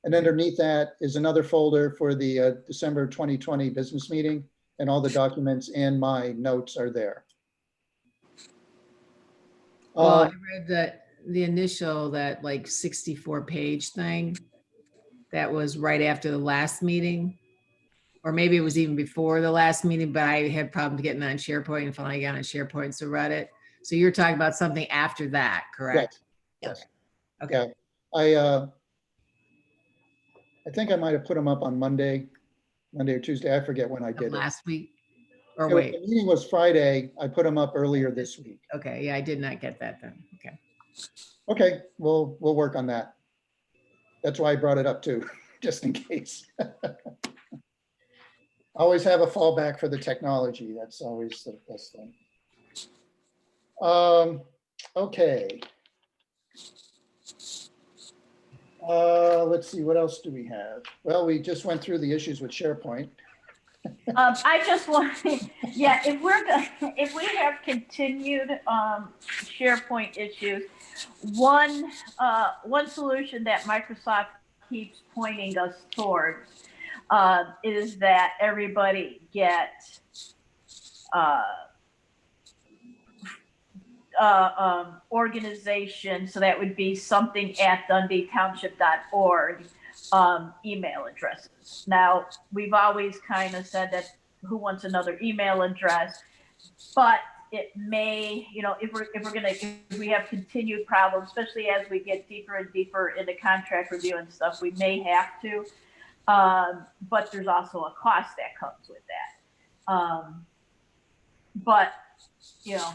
and underneath that is another folder for the December 2020 business meeting, and all the documents and my notes are there. Well, I read the initial, that like 64-page thing that was right after the last meeting, or maybe it was even before the last meeting, but I had problems getting on SharePoint and finally got on SharePoint, so read it. So you're talking about something after that, correct? Yes. Okay. Yeah. I think I might have put them up on Monday or Tuesday. I forget when I did it. Last week, or The wait, meeting was Friday. I put them up earlier this week. okay, yeah, I did not get that then, okay. Okay, we'll work on that. That's why I brought it up too, just in case. Always have a fallback for the technology. That's always the best thing. Okay. Let's see, what else do we have? Well, we just went through the issues with SharePoint. I just want, yeah, if we have continued SharePoint issues, one solution that Microsoft keeps pointing us towards is that everybody get organization. So that would be something at DundeeTownship.org email addresses. Now, we've always kind of said that who wants another email address, but it may, you know, if we have continued problems, especially as we get deeper and deeper into contract review and stuff, we may have to. But there's also a cost that comes with that. But, you know,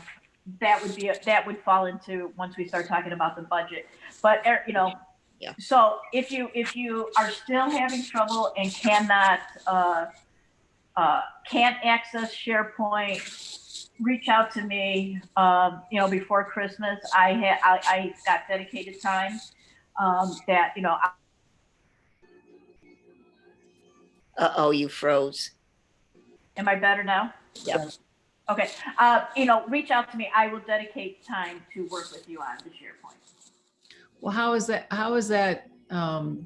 that would fall into once we start talking about the budget. But, you know, Yeah. So if you are still having trouble and can't access SharePoint, reach out to me. You know, before Christmas, I got dedicated time that, you know. Uh-oh, you froze. Am I better now? Yep. Okay. You know, reach out to me. I will dedicate time to work with you on the SharePoint. Well, how is that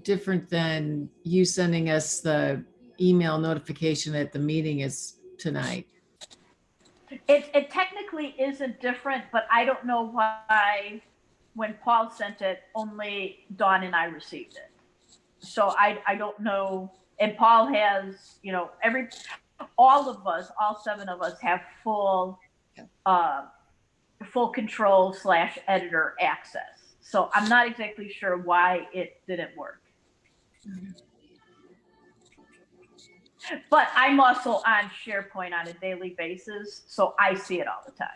different than you sending us the email notification that the meeting is tonight? It technically isn't different, but I don't know why when Paul sent it, only Dawn and I received it. So I don't know. And Paul has, you know, all of us, all 7 of us have full control / editor access. So I'm not exactly sure why it didn't work. But I'm also on SharePoint on a daily basis, so I see it all the time.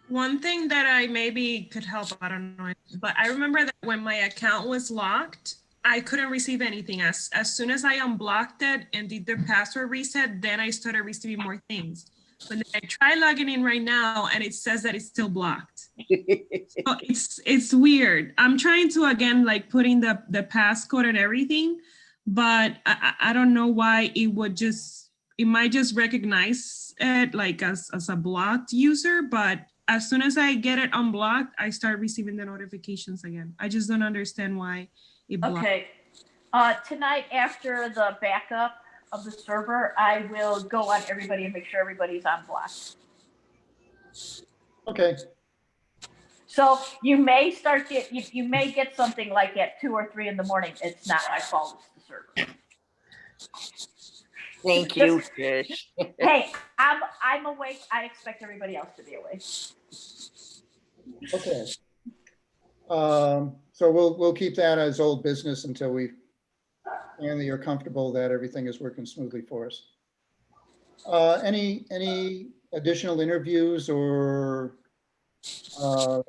One thing that I maybe could help, I don't know, but I remember that when my account was locked, I couldn't receive anything. As soon as I unblocked it and did the password reset, then I started receiving more things. But I try logging in right now and it says that it's still blocked. So it's weird. I'm trying to, again, like put in the passcode and everything, but I don't know why it might just recognize it like as a blocked user, but as soon as I get it unblocked, I start receiving the notifications again. I just don't understand why it blocked. Okay. Tonight after the backup of the server, I will go on everybody and make sure everybody's on block. Okay, So you may you may get something like at 2 or 3 in the morning. It's not my fault, it's the server. Thank you, Trish. Hey, I'm awake. I expect everybody else to be awake. okay. So we'll keep that as old business until and you're comfortable that everything is working smoothly for us. Any additional interviews or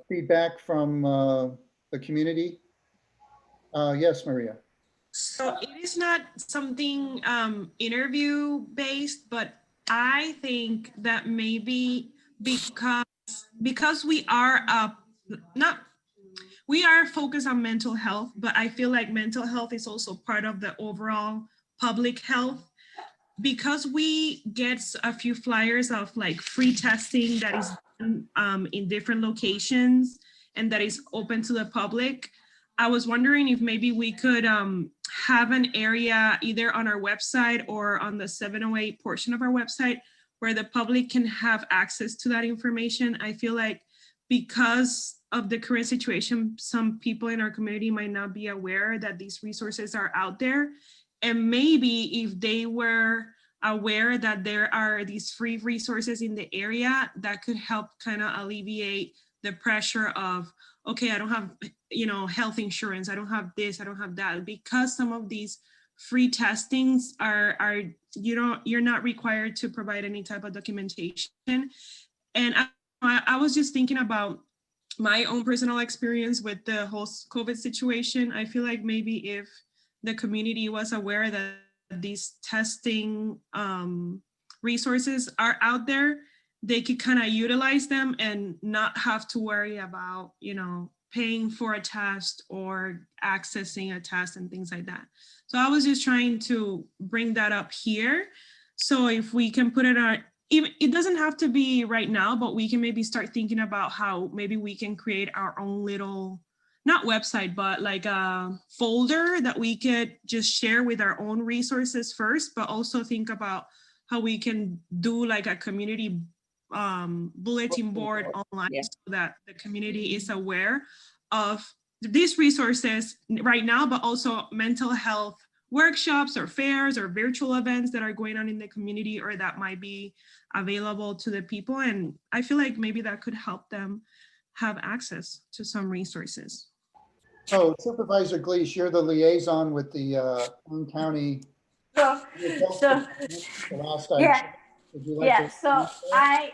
feedback from the community? Yes, Maria. So it is not something interview based, but I think that maybe because we are we are focused on mental health, but I feel like mental health is also part of the overall public health. Because we get a few flyers of like free testing that is done in different locations and that is open to the public, I was wondering if maybe we could have an area either on our website or on the 708 portion of our website where the public can have access to that information. I feel like because of the current situation, some people in our community might not be aware that these resources are out there. And maybe if they were aware that there are these free resources in the area, that could help kind of alleviate the pressure of, okay, I don't have, health insurance, I don't have this, I don't have that, because some of these free testings are you're not required to provide any type of documentation. And I was just thinking about my own personal experience with the whole COVID situation. I feel like maybe if the community was aware that these testing resources are out there, they could kind of utilize them and not have to worry about, paying for a test or accessing a test and things like that. So I was just trying to bring that up here. So if we can put it on, even it doesn't have to be right now, but we can maybe start thinking about how maybe we can create our own little, not website, but like a folder that we could just share with our own resources first, but also think about how we can do like a community bulletin board online Yeah. so that the community is aware of these resources right now, but also mental health workshops or fairs or virtual events that are going on in the community or that might be available to the people. And I feel like maybe that could help them have access to some resources. So Supervisor Glees, you're the liaison with the Boone County. So, The last I yeah, checked. Would you like yeah, to so answer that?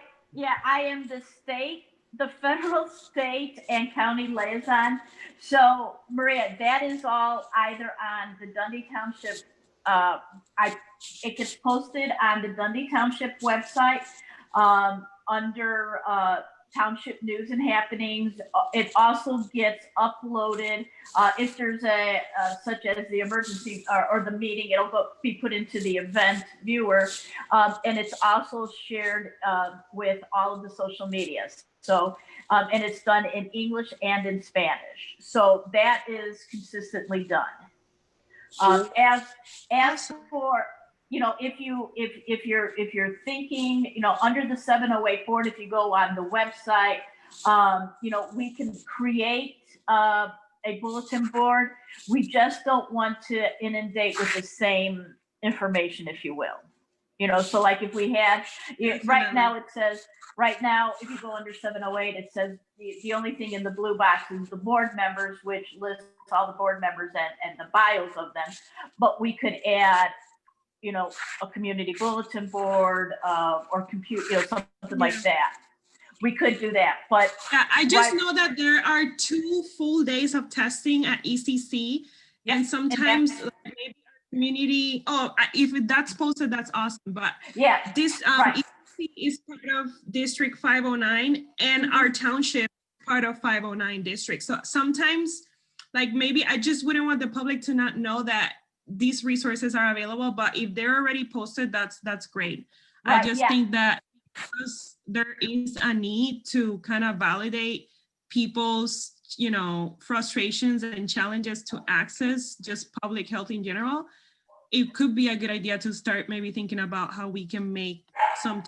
I am the federal, state, and county liaison. So Maria, that is all either on the Dundee Township, it gets posted on the Dundee Township website, under, township news and happenings. It also gets uploaded, if there's such as the emergency or the meeting, it'll be put into the event viewer. And it's also shared with all of the social medias. So, and it's done in English and in Spanish. So that is consistently done. As for, if you're thinking, under the 708 board, if you go on the website, we can create a bulletin board. We just don't want to inundate with the same information, if you will. So like if we had, right now it says, if you go under 708, it says the only thing in the blue box is the board members, which lists all the board members and the bios of them. But we could add, a community bulletin board or compute, something like that. We could do that, but yeah, I just know that there are 2 full days of testing at ECC, and sometimes maybe our community. If that's posted, that's awesome. But yeah, this ECC is part of District 509, and our township is part of 509 district. So sometimes, like maybe I just wouldn't want the public to not know that these resources are available, but if they're already posted, that's great. I just think that because there is a need to kind of validate people's, frustrations and challenges to access just public health in general, it could be a good idea to start maybe thinking about how we can make some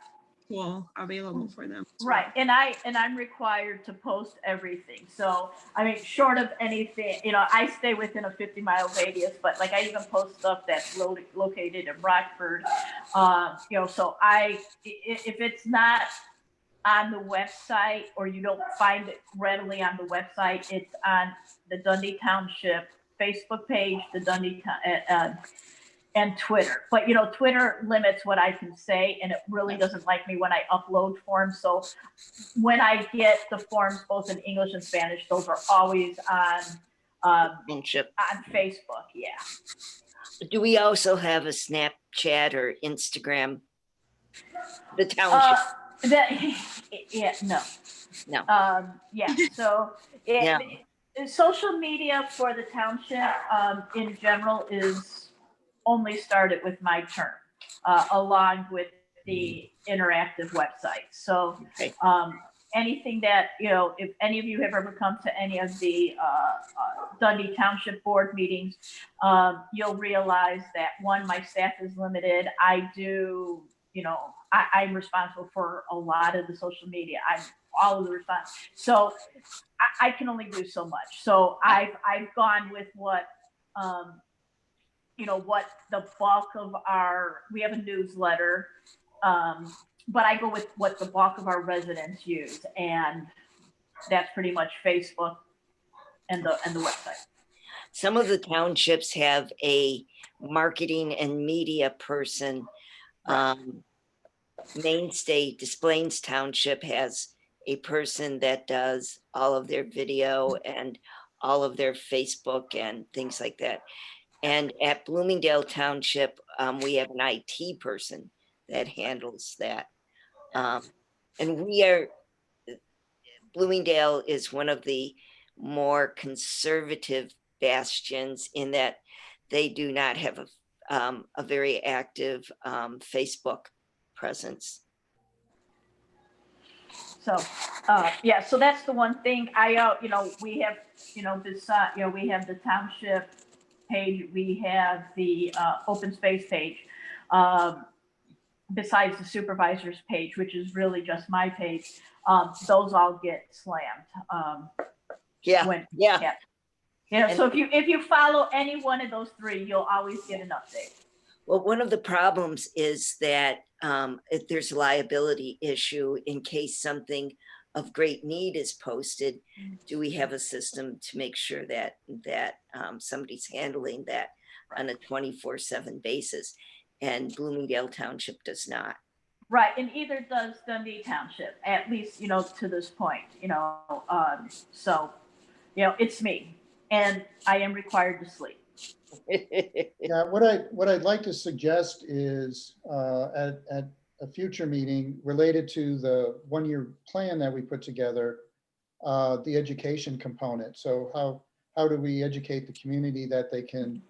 tool available for them. Right, and I'm required to post everything. So I mean, short of anything, I stay within a 50-mile radius, but like I even post stuff that's located in Rockford. So if it's not on the website or you don't find it readily on the website, it's on the Dundee Township Facebook page, the Dundee and Twitter. But Twitter limits what I can say, and it really doesn't like me when I upload forms. So when I get the forms both in English and Spanish, those are always on Facebook. Yeah. Do we also have a Snapchat or Instagram? The township. No. So Yeah. social media for the township in general is only started with my term, along with the interactive website. So anything that, if any of you have ever come to any of the Dundee Township board meetings, you'll realize that one, my staff is limited. I do, I'm responsible for a lot of the social media. I'm all of the response. So I can only do so much. So I've gone with what the bulk of we have a newsletter, but I go with what the bulk of our residents use, and that's pretty much Facebook and the website. Some of the townships have a marketing and media person. Mainstay Des Plaines Township has a person that does all of their video and all of their Facebook and things like that. And at Bloomingdale Township, we have an IT person that handles that. And Bloomingdale is one of the more conservative bastions in that they do not have a very active Facebook presence. So, yeah, so that's the one thing you know, we have, you know, this, you know, we have the township page, we have the open space page, besides the supervisor's page, which is really just my page. Those all get slammed. Yeah, yeah. You know, so if you follow any one of those three, you'll always get an update. Well, one of the problems is that if there's a liability issue in case something of great need is posted, do we have a system to make sure that somebody's handling that on a 24/7 basis? And Bloomingdale Township does not. Right, and either does Dundee Township, at least, you know, to this point, you know, so, you know, it's me, and I am required to sleep. Yeah, what I'd like to suggest is at a future meeting related to the one-year plan that we put together, the education component. So how do we educate the community that they can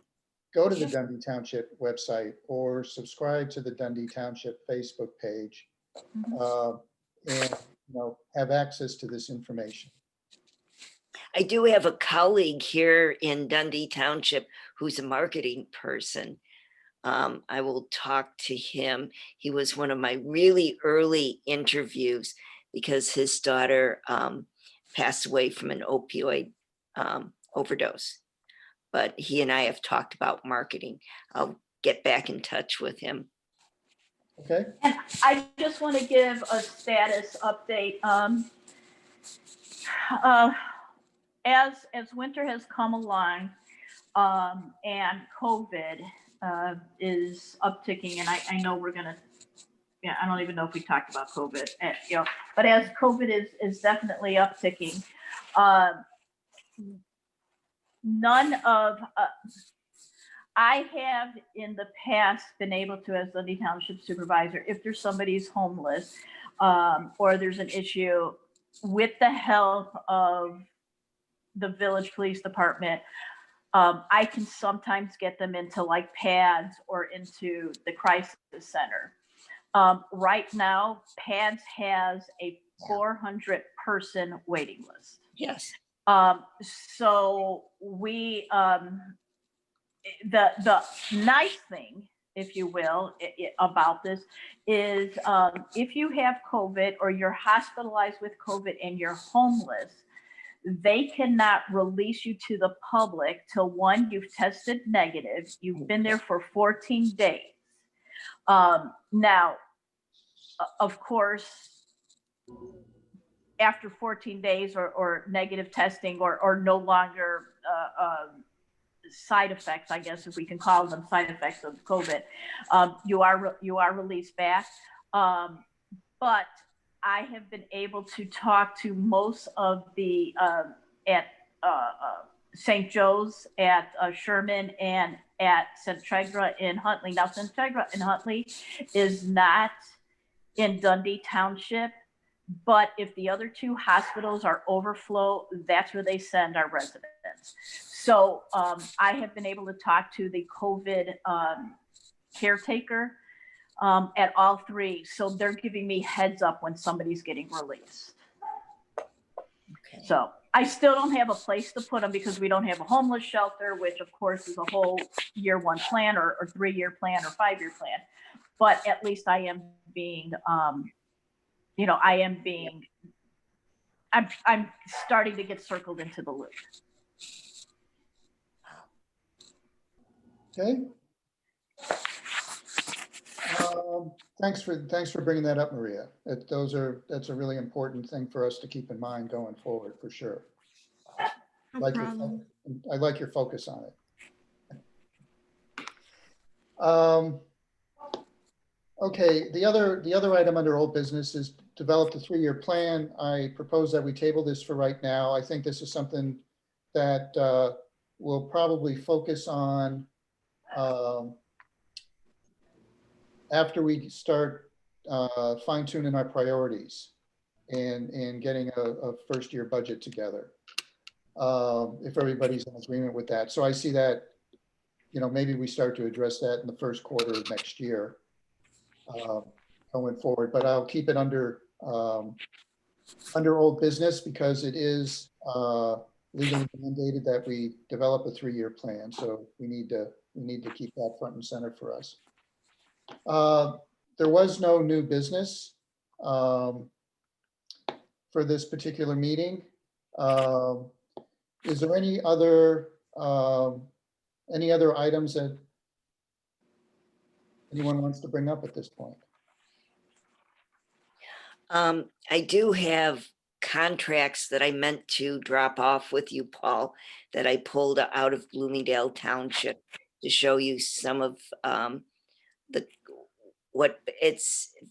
go to the Dundee Township website or subscribe to the Dundee Township Facebook page, and, you know, have access to this information. I do have a colleague here in Dundee Township who's a marketing person. I will talk to him. He was one of my really early interviews because his daughter passed away from an opioid overdose. But he and I have talked about marketing. I'll get back in touch with him. Okay. And I just want to give a status update. As winter has come along, and COVID is upticking, and I know we're gonna, yeah, I don't even know if we talked about COVID, you know, but as COVID is definitely upticking, I have in the past been able to, as Dundee Township Supervisor, if there's somebody's homeless, or there's an issue, with the help of the village police department, I can sometimes get them into like PADS or into the crisis center. Right now, PADS has a 400-person waiting list. Yes. So we, the nice thing, if you will, about this is if you have COVID or you're hospitalized with COVID and you're homeless, they cannot release you to the public till one, you've tested negative, you've been there for 14 days. Now, of course, after 14 days or negative testing or no longer side effects, I guess, if we can call them side effects of COVID, you are released back. But I have been able to talk to most of the at St. Joe's, at Sherman, and at Setze in Huntley. Now, Setze in Huntley is not in Dundee Township, but if the other two hospitals are overflow, that's where they send our residents. So I have been able to talk to the COVID caretaker at all three. So they're giving me heads up when somebody's getting released. Okay. So I still don't have a place to put them because we don't have a homeless shelter, which of course is a whole year one plan or 3-year plan or 5-year plan. But at least I am being, you know, I'm starting to get circled into the loop. Okay. Thanks for bringing that up, Maria. That's a really important thing for us to keep in mind going forward, for sure. No problem. I like your focus on it. Okay, the other item under old business is develop the 3-year plan. I propose that we table this for right now. I think this is something that we'll probably focus on after we start fine tuning our priorities and getting a first year budget together. if everybody's in agreement with that. So I see that, maybe we start to address that in the first quarter of next year going forward, but I'll keep it under old business because it is legally mandated that we develop a 3-year plan. So we need to keep that front and center for us. There was no new business for this particular meeting. Is there any other items that anyone wants to bring up at this point? I do have contracts that I meant to drop off with you, Paul, that I pulled out of Bloomingdale Township to show you some of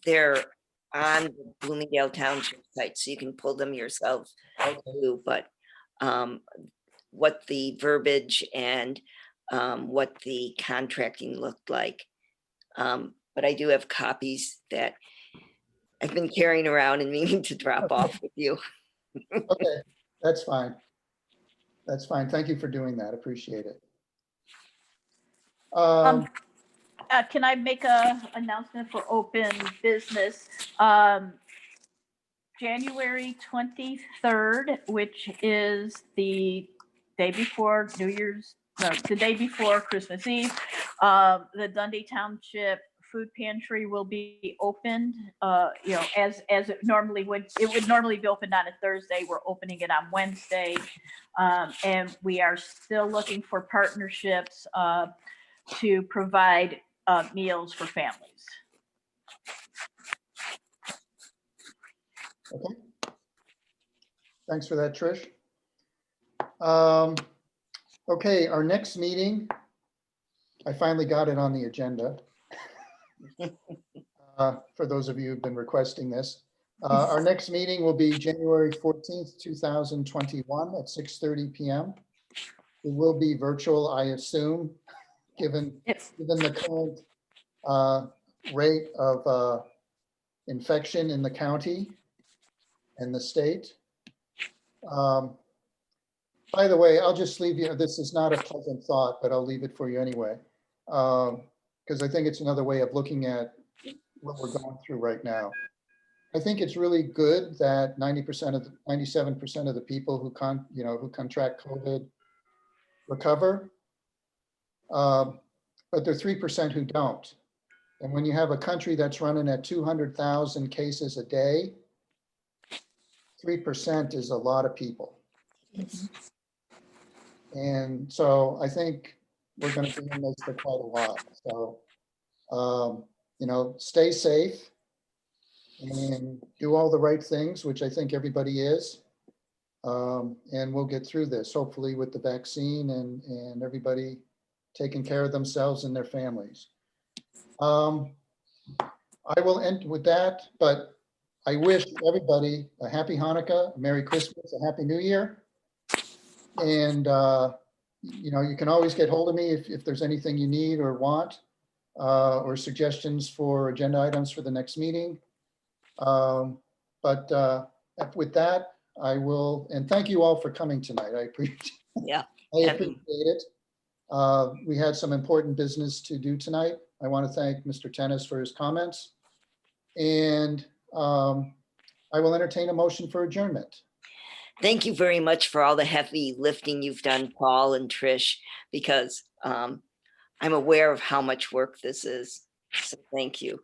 they're on the Bloomingdale Township site, so you can pull them yourself too, but what the verbiage and what the contracting looked like. But I do have copies that I've been carrying around and meaning to drop off with you. Okay, that's fine. That's fine. Thank you for doing that. Appreciate it. Can I make a announcement for open business? January 23rd, which is the day before New Year's, no, the day before Christmas Eve, the Dundee Township Food Pantry will be opened, as it normally would. It would normally be opened on a Thursday. We're opening it on Wednesday, and we are still looking for partnerships to provide meals for families. Okay. Thanks for that, Trish. Okay, our next meeting, I finally got it on the agenda. For those of you who've been requesting this. Our next meeting will be January 14th, 2021 at 6:30 p.m. It will be virtual, I assume, given the current rate of infection in the county and the state. By the way, I'll just leave you, this is not a pleasant thought, but I'll leave it for you anyway. Because I think it's another way of looking at what we're going through right now. I think it's really good that 97% of the people who contract COVID recover, but there are 3% who don't. And when you have a country that's running at 200,000 cases a day, 3% is a lot of people. And so I think we're going to be in this for quite a while. So, stay safe and do all the right things, which I think everybody is. And we'll get through this, hopefully with the vaccine and everybody taking care of themselves and their families. I will end with that, but I wish everybody a happy Hanukkah, a Merry Christmas, a Happy New Year. And, you can always get hold of me if there's anything you need or want, or suggestions for agenda items for the next meeting. But with that, I will, and thank you all for coming tonight. I appreciate it. We had some important business to do tonight. I want to thank Mr. Tennis for his comments. And I will entertain a motion for adjournment. Thank you very much for all the heavy lifting you've done, Paul and Trish, because I'm aware of how much work this is. So thank you.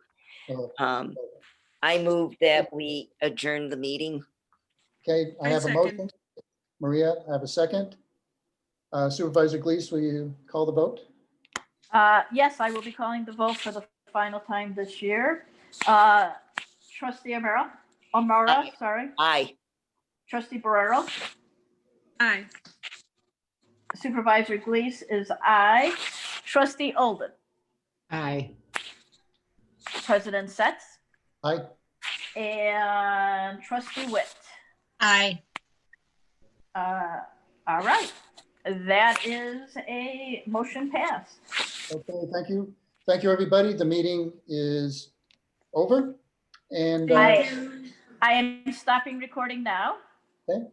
I move that we adjourn the meeting. Okay, I have a motion. Maria, I have a second. Supervisor Glees, will you call the vote? Yes, I will be calling the vote for the final time this year. Trustee Arimura, sorry. Aye. Trustee Borrero. Aye. Supervisor Glees is aye. Trustee Oldin. Aye. President Setze. Aye. And Trustee Witt. Aye. All right. That is a motion passed. Okay, thank you. Thank you, everybody. The meeting is over. And I am stopping recording now. okay.